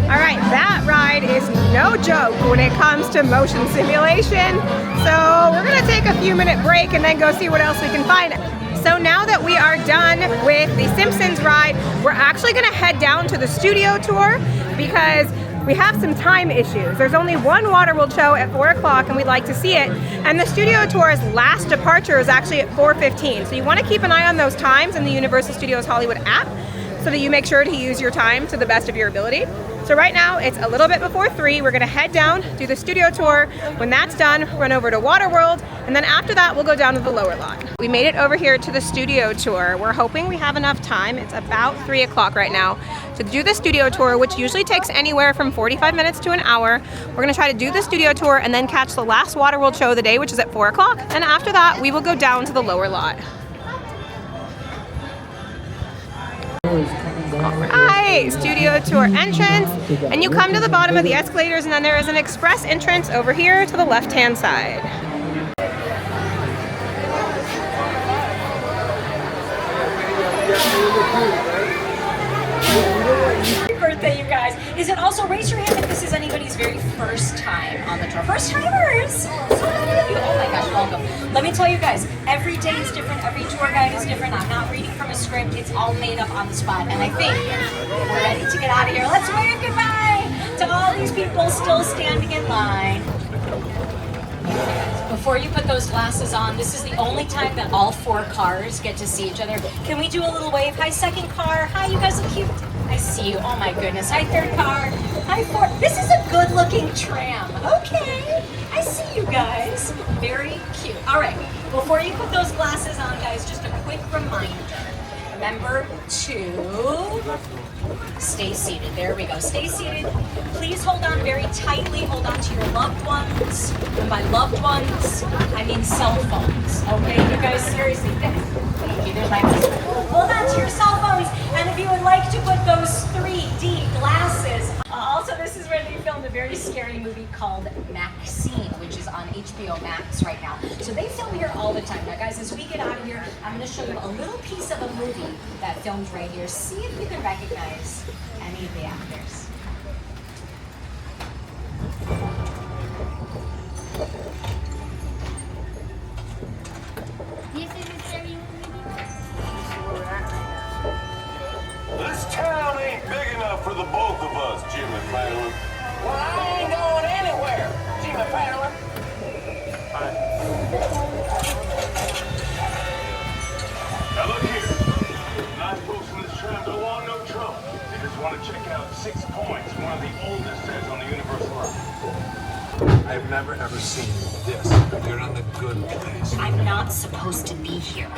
Alright, that ride is no joke when it comes to motion simulation. So we're going to take a few-minute break and then go see what else we can find. So now that we are done with the Simpsons ride, we're actually going to head down to the studio tour because we have some time issues. There's only one Waterworld show at 4 o'clock and we'd like to see it. And the studio tour's last departure is actually at 4:15. So you want to keep an eye on those times in the Universal Studios Hollywood app so that you make sure to use your time to the best of your ability. So right now it's a little bit before 3. We're gonna head down, do the studio tour. When that's done, run over to Waterworld, and then after that, we'll go down to the lower lot. We made it over here to the studio tour. We're hoping we have enough time. It's about 3 o'clock right now to do the studio tour, which usually takes anywhere from 45 minutes to an hour. We're gonna try to do the studio tour and then catch the last Waterworld show of the day, which is at 4 o'clock. And after that, we will go down to the lower lot. Alright, studio tour entrance, and you come to the bottom of the escalators, and then there is an express entrance over here to the left-hand side. Happy birthday, you guys. Is it also, raise your hand if this is anybody's very first time on the tour. First timers! So many of you. Oh my gosh, welcome. Let me tell you guys, every day is different, every tour guide is different. I'm not reading from a script, it's all made up on the spot. And I think we're ready to get out of here. Let's wave goodbye to all these people still standing in line. Before you put those glasses on, this is the only time that all 4 cars get to see each other. Can we do a little wave? Hi, second car. Hi, you guys look cute. I see you. Oh my goodness. Hi, third car. Hi, fourth. This is a good-looking tram. Okay. I see you guys. Very cute. All right. Before you put those glasses on, guys, just a quick reminder. Remember to stay seated. There we go. Stay seated. Please hold on very tightly. Hold on to your loved ones. And by loved ones, I mean cell phones. Okay, you guys, seriously. Thank you. There's my husband. Hold on to your cell phones. And if you would like to put those 3D glasses. Also, this is where they filmed a very scary movie called Maxine, which is on HBO Max right now. So they film here all the time. Now, guys, as we get out of here, I'm going to show you a little piece of a movie that filmed right here. See if you can recognize any of the actors. This town ain't big enough for the both of us, Jimmy Fallon. Well, I ain't going anywhere, Jimmy Fallon. Now look here. Nice folks in this tram don't want no trouble. They just want to check out 6 points, one of the oldest sets on the Universal Earth. I've never ever seen this. You're on the good place. I'm not supposed to be here.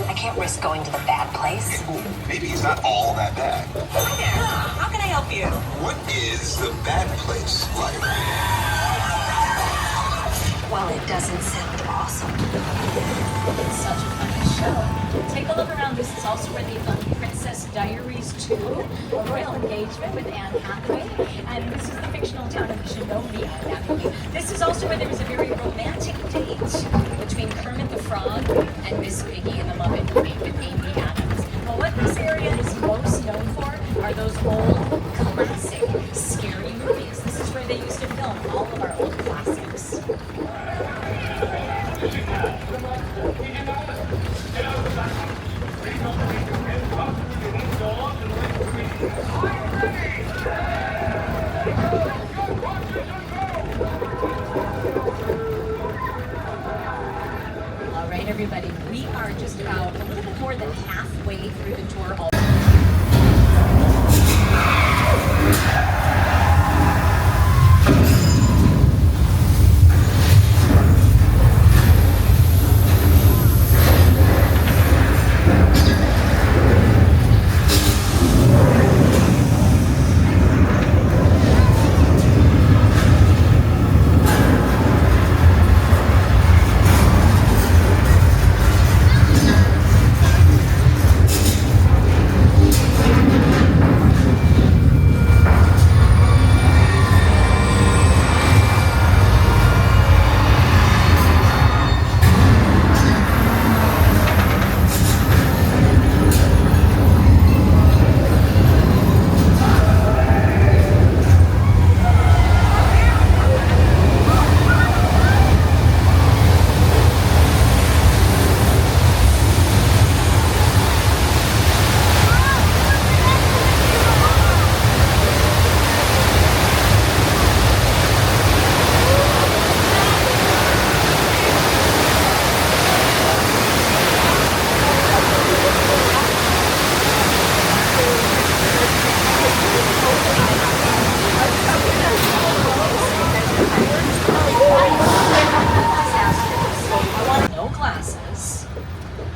I can't risk going to the bad place. Maybe he's not all that bad. Hi there. How can I help you? What is the bad place like? Well, it doesn't sound awesome. It's such a funny show. Take a look around. This is also where they filmed Princess Diaries 2, A Royal Engagement with Anne Hathaway. And this is the fictional town of Shinobi, Anne Hathaway. This is also where there was a very romantic date between Kermit the Frog and Miss Piggy in the Muppet movie with Amy Adams. But what this area is most known for are those old, classic, scary movies. This is where they used to film all of our old classics. All right, everybody, we are just about a little bit more than halfway through the tour.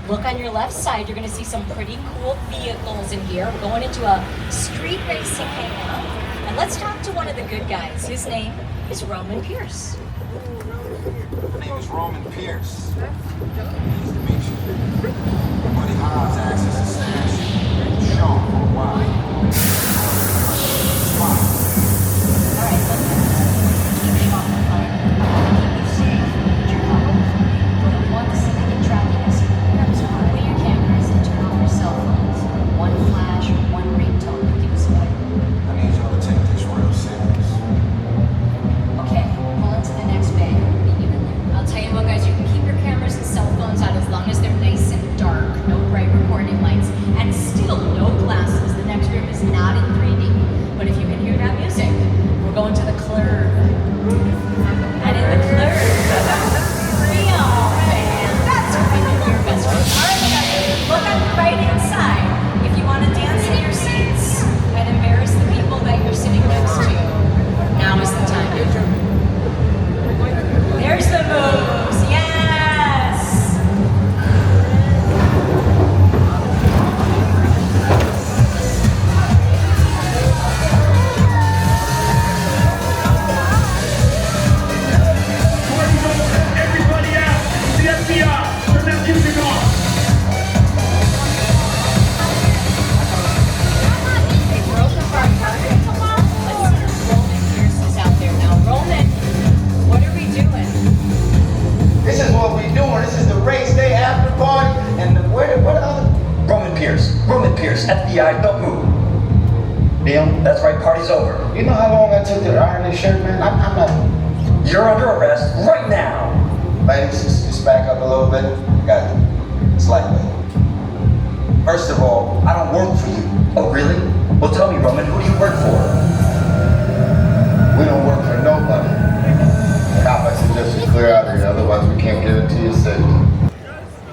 Look on your left side, you're gonna see some pretty cool vehicles in here. We're going into a street racing hangout. And let's talk to one of the good guys. His name is Roman Pierce. My name is Roman Pierce. Nice to meet you. Buddy Hobbs asked us to smash Sean for a while. Smile. Alright, look. Keep Sean on fire. Keep you safe. Keep your cover. But if you want to see they get tracking us, grab some away your cameras and turn off your cell phones. One flash or one ringtone will keep us away. I need y'all to take this real serious. Okay, pull into the next bay. Meet you in there. I'll tell you what, guys, you can keep your cameras and cell phones out as long as they're nice and dark. No bright recording lights. And still no glasses. The next room is not in 3D. But if you can hear that music, we're going to the club. And in the club, Neon Man. That's right, your best friend. All right, guys, look on the right-hand side. If you want to dance in your seats and embarrass the people that you're sitting next to, now is the time. There's the moves. Yes. Everybody out! The FBI! Turn that music on! Hey, we're open for our target. Let's see if Roman Pierce is out there now. Roman, what are we doing? This is what we doing. This is the race day after party. And what other? Roman Pierce, FBI, don't move. Neil? That's right, party's over. You know how long I took to iron this shirt, man? I'm not. You're under arrest right now. Ladies, just back up a little bit. I got it. It's lightweight. First of all, I don't work for you. Oh, really? Well, tell me, Roman, who do you work for? We don't work for nobody. Cop, I suggest you clear out of here, otherwise we can't guarantee your safety.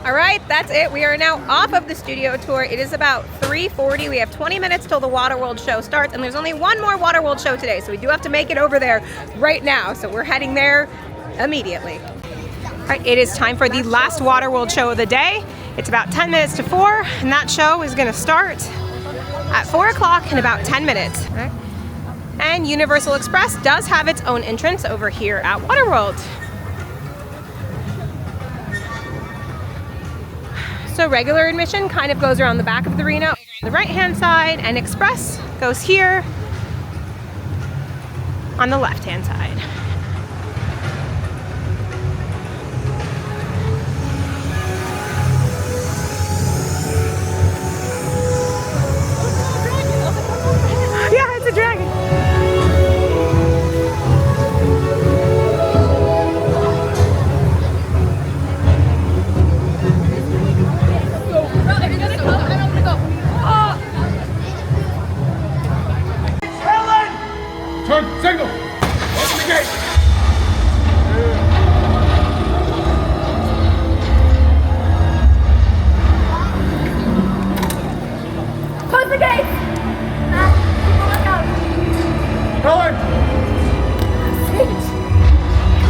All right, that's it. We are now off of the studio tour. It is about 3:40. We have 20 minutes till the Waterworld show starts, and there's only one more Waterworld show today, so we do have to make it over there right now. So we're heading there immediately. All right, it is time for the last Waterworld show of the day. It's about 10 minutes to 4, and that show is gonna start at 4 o'clock in about 10 minutes. All right. And Universal Express does have its own entrance over here at Waterworld. So regular admission kind of goes around the back of the arena on the right-hand side, and Express goes here on the left-hand side. Yeah, it's a dragon. Turn, signal! Open the gate! Close the gates! Look out! Helen! Sage!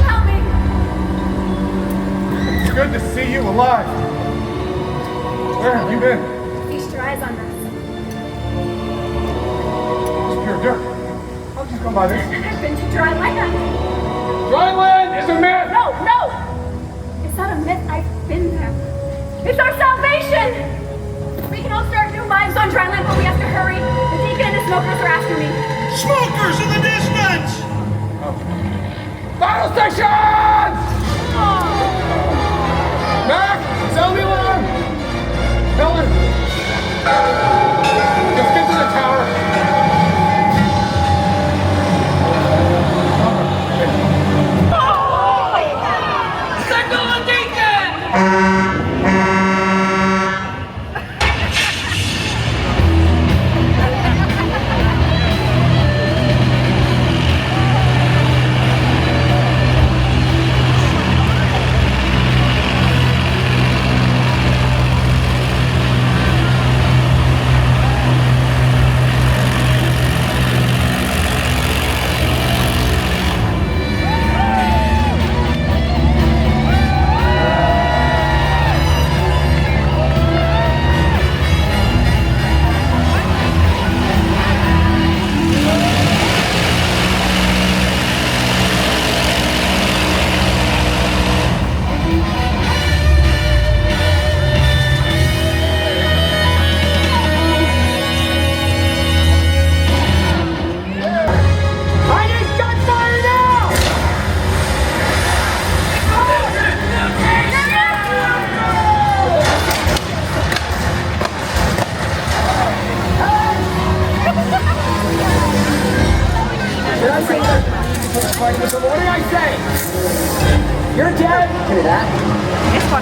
Help me! It's good to see you alive. Where have you been? Feast your eyes on us. It's pure dirt. How'd you come by this? I've been to dry land. Dry land is a myth! No! It's not a myth. I've been there. It's our salvation! We can all start new lives on dry land, but we have to hurry. The deacon and the smokers are after me. Smokers in the distance! Battle stations! Mac, sound the alarm! Helen! Let's get to the tower. Signal the deacon!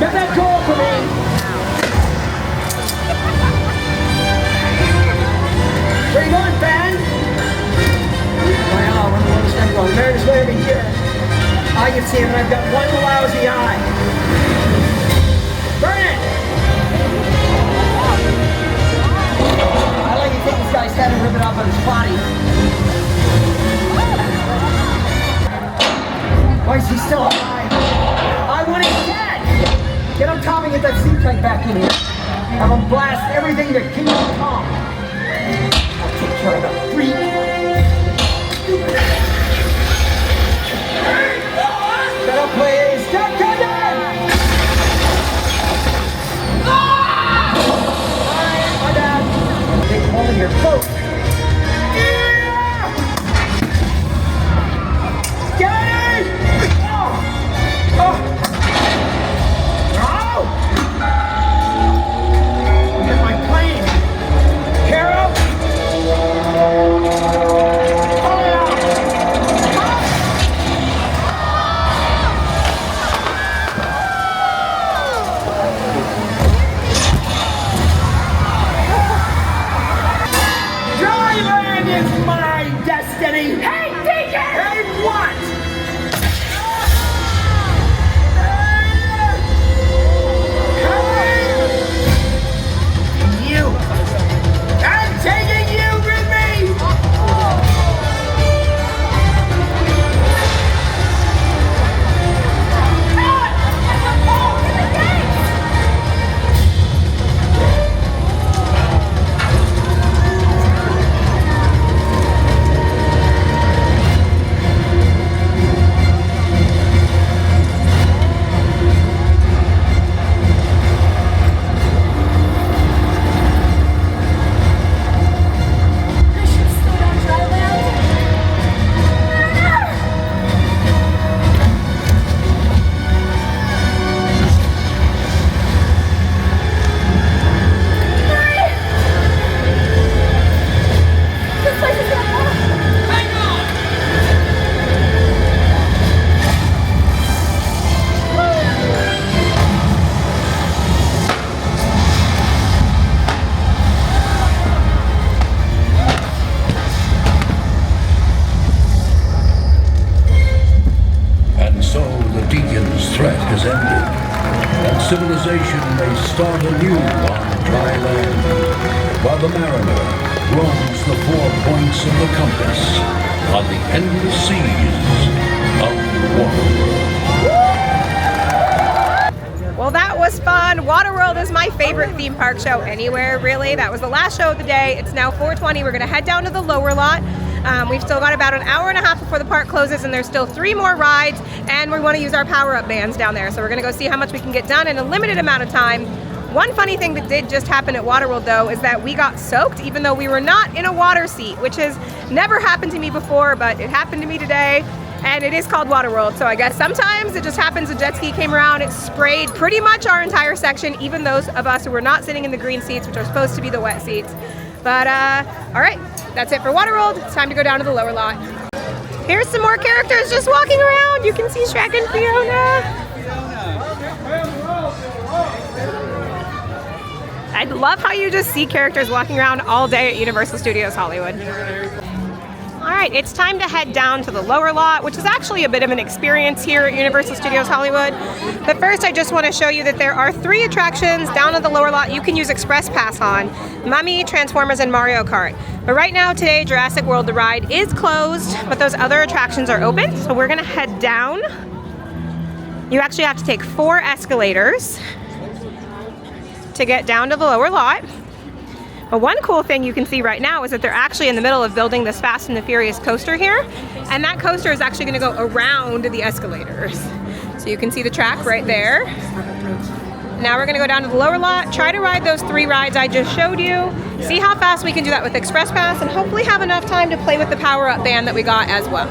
Get that door for me! Where you going, Fan? Well, there's way over here. I can see him, and I've got one lousy eye. Burn it! I like to take this guy's head and rip it off of his body. Why is he still alive? I want him dead! Get on top and get that sea tank back in here. Have him blast everything to Kingdom Come. I'll take care of the freak. Shut up, please! Stop coming! Alright, my bad. Take hold of your coat. Get it! Oh! Get my plane! Carol! Pull it out! Dryland is my destiny! Hey, Deacon! Hey, what? You! I'm taking you with me! Civilization may start anew on dry land, while the mariner roams the 4 points of the compass on the endless seas of Waterworld. Well, that was fun. Waterworld is my favorite theme park show anywhere, really. That was the last show of the day. It's now 4:20. We're gonna head down to the lower lot. We've still got about an hour and a half before the park closes, and there's still 3 more rides, and we want to use our power-up bands down there. So we're going to go see how much we can get done in a limited amount of time. One funny thing that did just happen at Waterworld, though, is that we got soaked, even though we were not in a water seat, which has never happened to me before, but it happened to me today, and it is called Waterworld. So I guess sometimes it just happens. A jet ski came around, it sprayed pretty much our entire section, even those of us who were not sitting in the green seats, which are supposed to be the wet seats. But, all right, that's it for Waterworld. It's time to go down to the lower lot. Here's some more characters just walking around. You can see Shrek and Fiona. I love how you just see characters walking around all day at Universal Studios Hollywood. All right, it's time to head down to the lower lot, which is actually a bit of an experience here at Universal Studios Hollywood. But first, I just want to show you that there are 3 attractions down at the lower lot you can use Express Pass on: Mummy, Transformers, and Mario Kart. But right now, today, Jurassic World, the ride is closed, but those other attractions are open. So we're gonna head down. You actually have to take 4 escalators to get down to the lower lot. But one cool thing you can see right now is that they're actually in the middle of building this Fast and the Furious coaster here. And that coaster is actually gonna go around the escalators. So you can see the track right there. Now we're gonna go down to the lower lot, try to ride those 3 rides I just showed you, see how fast we can do that with Express Pass, and hopefully have enough time to play with the power-up band that we got as well.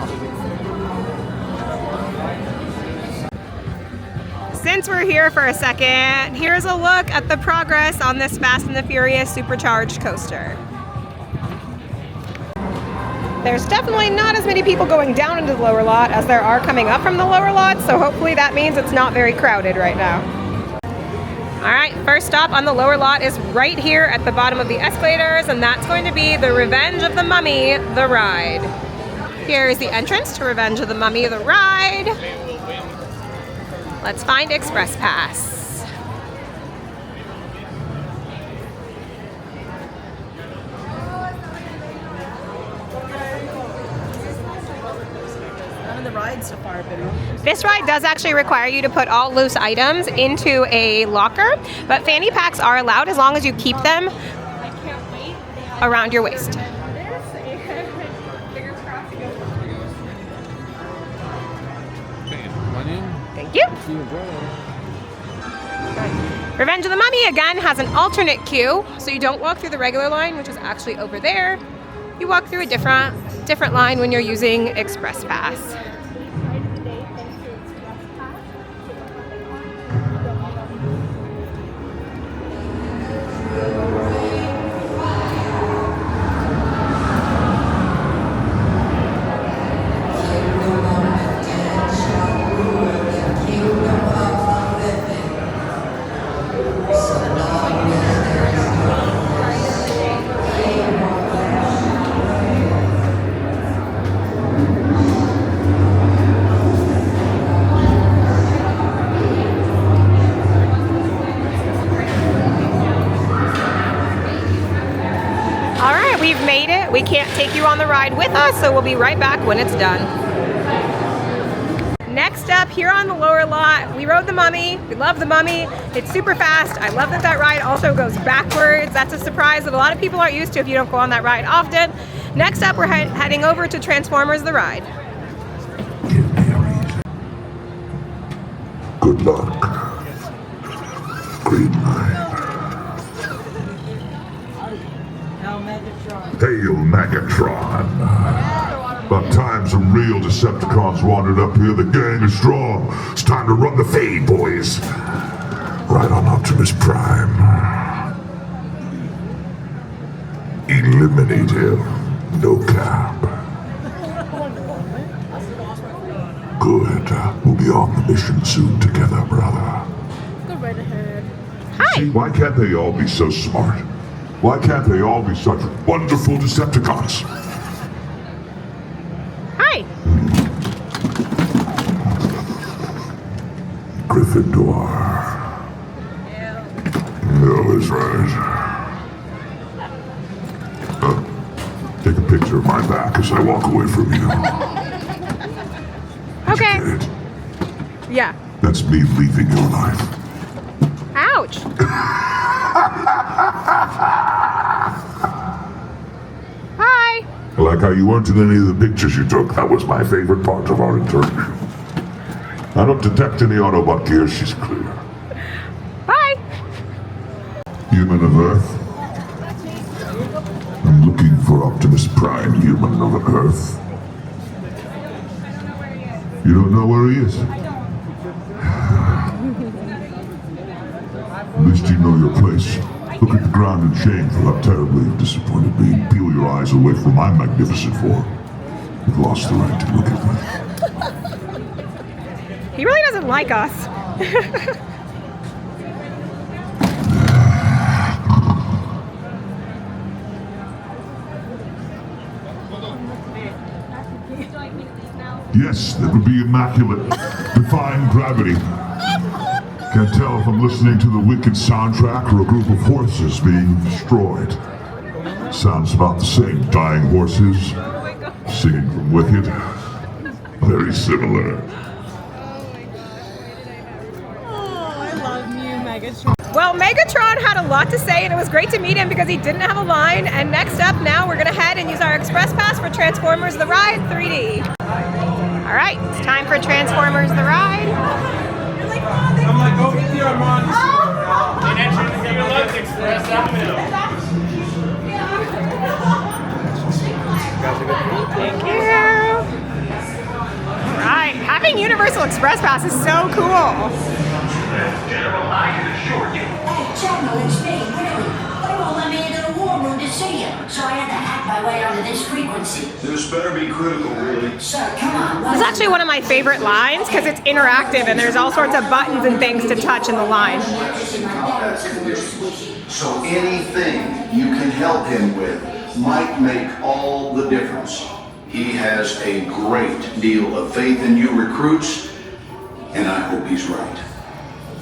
Since we're here for a second, here's a look at the progress on this Fast and the Furious supercharged coaster. There's definitely not as many people going down into the lower lot as there are coming up from the lower lot, so hopefully that means it's not very crowded right now. All right, first stop on the lower lot is right here at the bottom of the escalators, and that's going to be the Revenge of the Mummy, the ride. Here is the entrance to Revenge of the Mummy, the ride. Let's find Express Pass. The ride so far have been. This ride does actually require you to put all loose items into a locker, but fanny packs are allowed as long as you keep them around your waist. Thank you. Revenge of the Mummy, again, has an alternate queue, so you don't walk through the regular line, which is actually over there. You walk through a different line when you're using Express Pass. We've made it. We can't take you on the ride with us, so we'll be right back when it's done. Next up, here on the lower lot, we rode the Mummy. We love the Mummy. It's super fast. I love that that ride also goes backwards. That's a surprise that a lot of people aren't used to if you don't go on that ride often. Next up, we're heading over to Transformers the Ride. Good luck. Green light. Hail Megatron. About time some real Decepticons wandered up here. The gang is strong. It's time to run the fade, boys. Right on Optimus Prime. Eliminate him. No cap. Good. We'll be on the mission soon together, brother. Go right ahead. Hi. See, why can't they all be so smart? Why can't they all be such wonderful Decepticons? Hi. Gryffindor. No, that's right. Take a picture of my back as I walk away from you. Okay. Get it? Yeah. That's me leaving your life. Ouch. Hi. I like how you weren't in any of the pictures you took. That was my favorite part of our interaction. I don't detect any Autobot gear. She's clear. Bye. Human of Earth. I'm looking for Optimus Prime, human of Earth. You don't know where he is? At least you know your place. Look at the ground in shame for how terribly you've disappointed me. Peel your eyes away from my magnificent form. You've lost the right to look at me. He really doesn't like us. Yes, that would be immaculate. Defying gravity. Can't tell if I'm listening to the Wicked soundtrack or a group of horses being destroyed. Sounds about the same. Dying horses, singing from Wicked. Very similar. Well, Megatron had a lot to say, and it was great to meet him because he didn't have a line. And next up now, we're going to head and use our Express Pass for Transformers the Ride 3D. All right, it's time for Transformers the Ride. I'm like, go get the Armand. And actually, your Love Express Avenue. Thank you. All right, having Universal Express Pass is so cool. General, I can assure you. Hey, General, it's me, Willie. They won't let me into the war room to see you, so I had to hack my way onto this frequency. This better be critical, really. Sure, come on. This is actually one of my favorite lines because it's interactive and there's all sorts of buttons and things to touch in the line. So anything you can help him with might make all the difference. He has a great deal of faith in you recruits, and I hope he's right.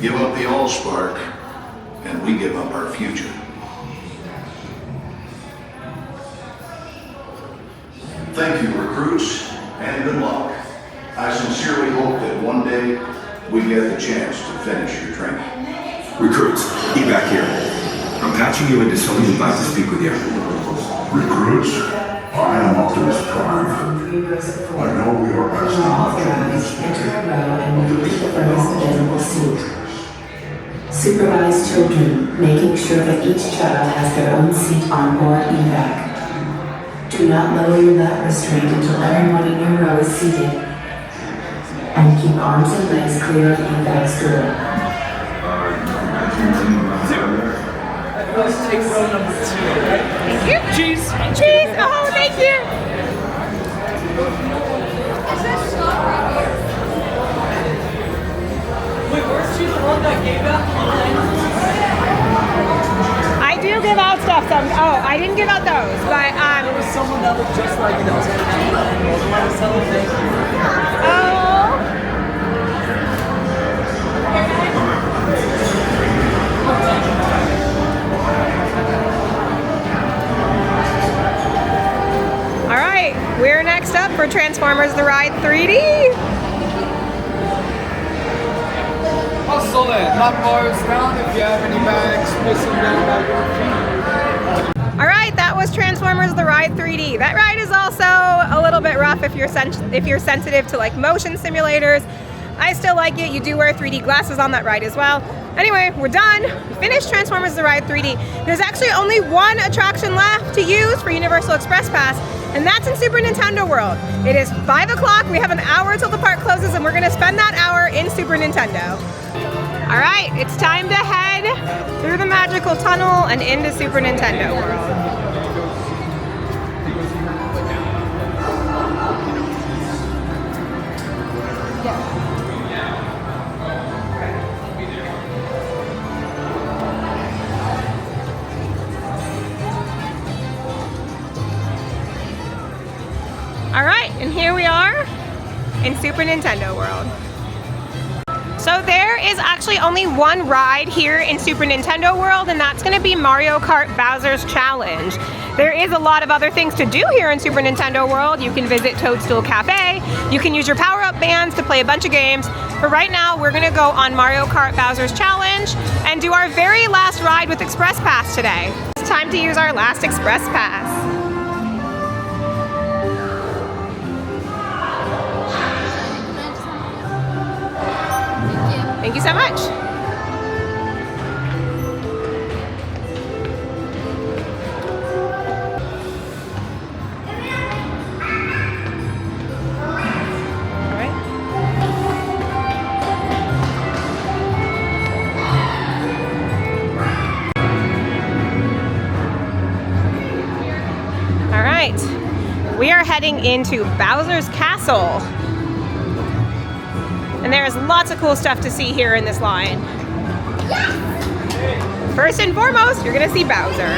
Give up the Allspark, and we give up our future. Thank you, recruits, and good luck. I sincerely hope that one day we get the chance to finish your training. Recruits, evac here. I'm patching you into someone who'd like to speak with you. Recruits, I am Optimus Prime. I know we are asking much. Supervise children, making sure that each child has their own seat on board evac. Do not lower your lap restraint until everyone in your row is seated. And keep arms and legs clear of evac's door. Let's take row number 2, right? Thank you. Cheese. Cheese. Oh, thank you. Wait, where's she the one that gave out I do give out stuff. Oh, I didn't give out those, but there was someone that looked just like you that was going to do that. All right, we're next up for Transformers The Ride 3D. Hustle in, not bars down. If you have any bags, place them down by your feet. All right, that was Transformers The Ride 3D. That ride is also a little bit rough if you're sensitive to like motion simulators. I still like it. You do wear 3D glasses on that ride as well. Anyway, we're done. We finished Transformers The Ride 3D. There's actually only one attraction left to use for Universal Express Pass, and that's in Super Nintendo World. It is 5 o'clock. We have an hour till the park closes, and we're gonna spend that hour in Super Nintendo. All right, it's time to head through the magical tunnel and into Super Nintendo World. All right, and here we are in Super Nintendo World. So there is actually only one ride here in Super Nintendo World, and that's going to be Mario Kart Bowser's Challenge. There is a lot of other things to do here in Super Nintendo World. You can visit Toadstool Cafe, you can use your power-up bands to play a bunch of games, but right now we're going to go on Mario Kart Bowser's Challenge and do our very last ride with Express Pass today. It's time to use our last Express Pass. Thank you so much. All right, we are heading into Bowser's Castle. And there's lots of cool stuff to see here in this line. Yes! First and foremost, you're gonna see Bowser.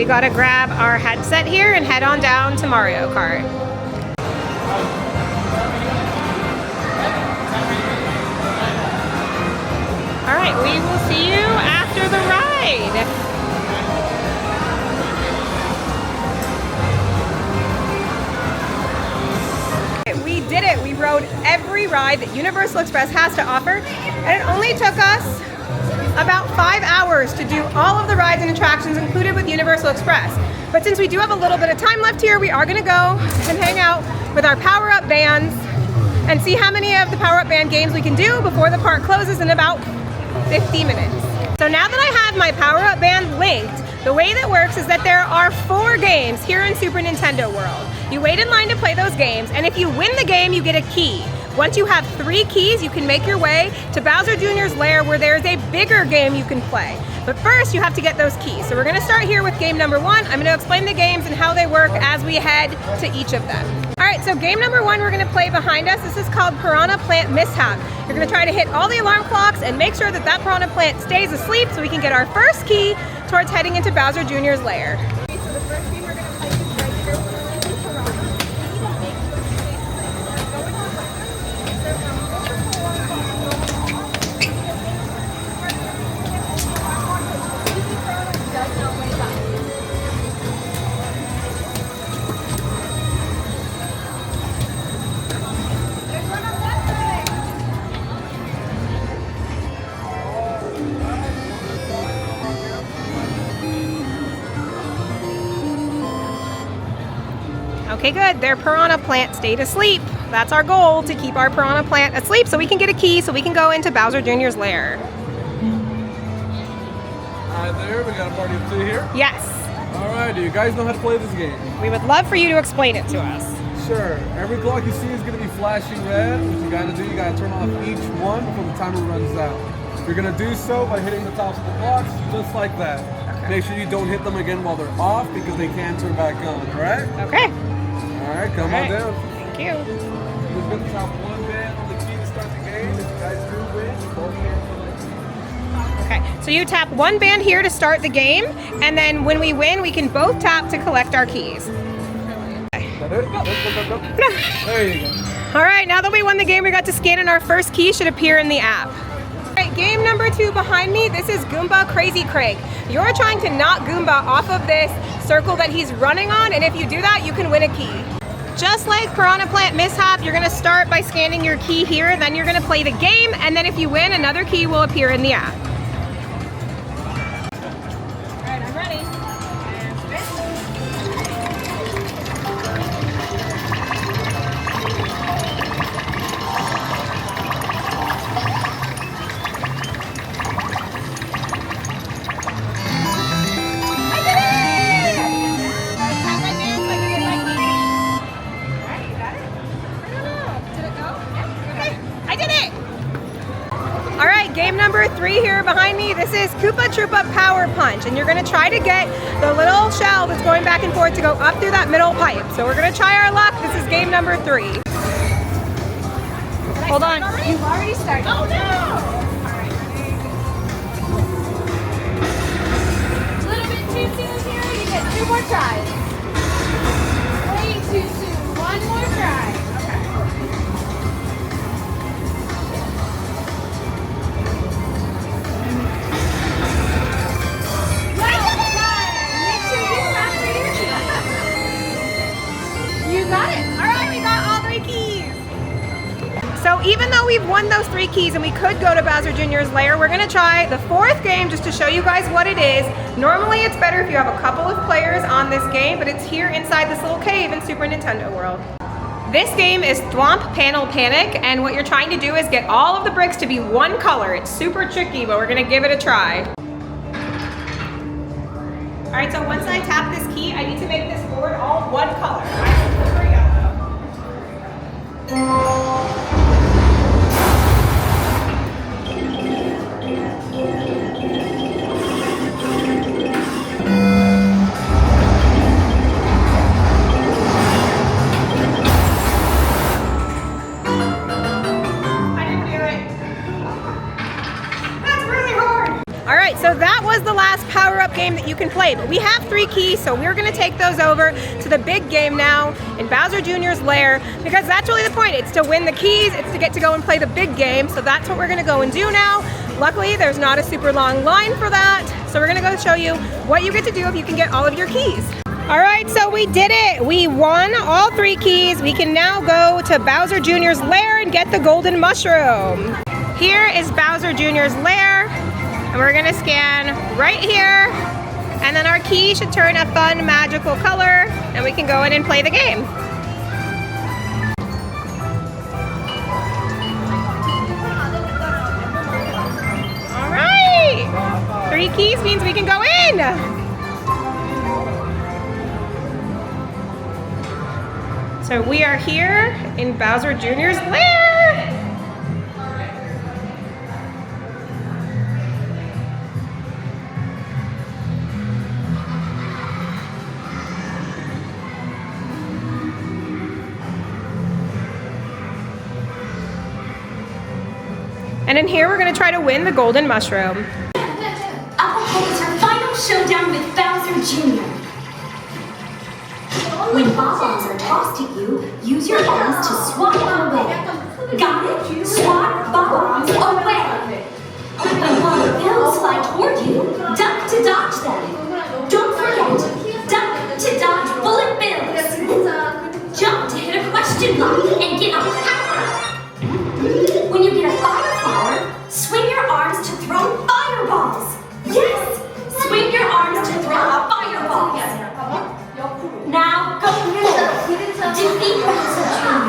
we gotta grab our headset here and head on down to Mario Kart. All right, we will see you after the ride. We did it. We rode every ride that Universal Express has to offer, and it only took us about 5 hours to do all of the rides and attractions included with Universal Express. But since we do have a little bit of time left here, we are gonna go and hang out with our power-up bands and see how many of the power-up band games we can do before the park closes in about 50 minutes. So now that I have my power-up band linked, the way that works is that there are 4 games here in Super Nintendo World. You wait in line to play those games, and if you win the game, you get a key. Once you have 3 keys, you can make your way to Bowser Jr.'s lair where there's a bigger game you can play. But first, you have to get those keys. So we're gonna start here with game number 1. I'm gonna explain the games and how they work as we head to each of them. All right, so game number 1 we're gonna play behind us. This is called Piranha Plant Mishap. You're gonna try to hit all the alarm clocks and make sure that that piranha plant stays asleep so we can get our first key towards heading into Bowser Jr.'s lair. Okay, so the first game we're gonna play is right here. Okay, good. Their piranha plant stayed asleep. That's our goal, to keep our piranha plant asleep so we can get a key so we can go into Bowser Jr.'s lair. Hi there, we got a party of 2 here? Yes. Alright, do you guys know how to play this game? We would love for you to explain it to us. Sure. Every clock you see is going to be flashing red. What you got to do, you got to turn off each one before the timer runs out. You're going to do so by hitting the tops of the clocks, just like that. Okay. Make sure you don't hit them again while they're off because they can turn back on, alright? Okay. Alright, come on down. Thank you. We're going to tap 1 band on the key to start the game. If you guys do win, both hands. Okay, so you tap 1 band here to start the game, and then when we win, we can both tap to collect our keys. There you go. All right, now that we won the game, we got to scan, and our first key should appear in the app. All right, game number 2 behind me, this is Goomba Crazy Craig. You're trying to knock Goomba off of this circle that he's running on, and if you do that, you can win a key. Just like Piranha Plant Mishap, you're gonna start by scanning your key here, then you're gonna play the game, and then if you win, another key will appear in the app. All right, I'm ready. Game number 3 here behind me, this is Koopa Troopa Power Punch, and you're gonna try to get the little shell that's going back and forth to go up through that middle pipe. So we're gonna try our luck. This is game number 3. Hold on. You've already started. Oh no! Alright, ready? A little bit too soon here, you get 2 more tries. Way too soon, 1 more try. You got it. All right, we got all 3 keys. So even though we've won those 3 keys and we could go to Bowser Jr.'s lair, we're gonna try the 4th game just to show you guys what it is. Normally it's better if you have a couple of players on this game, but it's here inside this little cave in Super Nintendo World. This game is Thwomp Panel Panic, and what you're trying to do is get all of the bricks to be one color. It's super tricky, but we're gonna give it a try. All right, so once I tap this key, I need to make this board all one color. Silver, yellow. I didn't do it. That's really hard. All right, so that was the last power-up game game that you can play. But we have 3 keys, so we're gonna take those over to the big game now in Bowser Jr.'s lair, because that's really the point. It's to win the keys, it's to get to go and play the big game. So that's what we're gonna go and do now. Luckily, there's not a super long line for that. So we're gonna go show you what you get to do if you can get all of your keys. All right, so we did it. We won all 3 keys. We can now go to Bowser Jr.'s lair and get the golden mushroom. Here is Bowser Jr.'s lair, and we're gonna scan right here, and then our key should turn a fun magical color, and we can go in and play the game. All right, 3 keys means we can go in. So we are here in Bowser Jr.'s lair. And in here, we're gonna try to win the golden mushroom. Up is our final showdown with Bowser Jr. When bob-ombs are tossed at you, use your arms to swat them away. Got it? Swat bob-ombs away. When water bills fly toward you, duck to dodge them. Don't forget, duck to dodge bullet bills. Jump to hit a question mark and get a power. When you get a fire flower, swing your arms to throw fireballs. Yes! Swing your arms to throw fireballs. Now go forth, defeat Bowser Jr.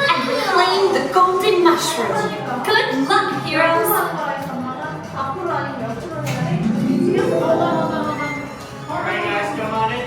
and claim the golden mushroom. Good luck, heroes! Alright guys, come on in.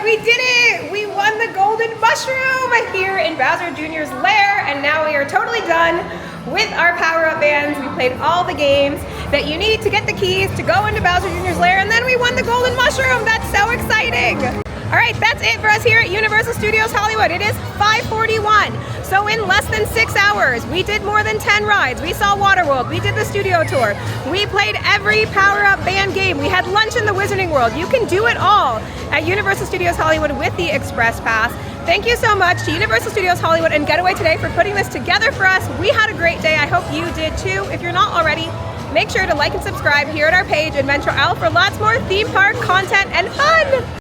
We did it! We won the golden mushroom here in Bowser Jr.'s lair, and now we are totally done with our power-up bands. We played all the games that you need to get the keys to go into Bowser Jr.'s lair, and then we won the golden mushroom! That's so exciting! All right, that's it for us here at Universal Studios Hollywood. It is 5:41, so in less than 6 hours, we did more than 10 rides. We saw Waterworld, we did the studio tour, we played every power-up band game, we had lunch in the Wizarding World. You can do it all at Universal Studios Hollywood with the Express Pass. Thank you so much to Universal Studios Hollywood and Getaway Today for putting this together for us. We had a great day. I hope you did too. If you're not already, make sure to like and subscribe here at our page, Adventure Isle, for lots more theme park content and fun.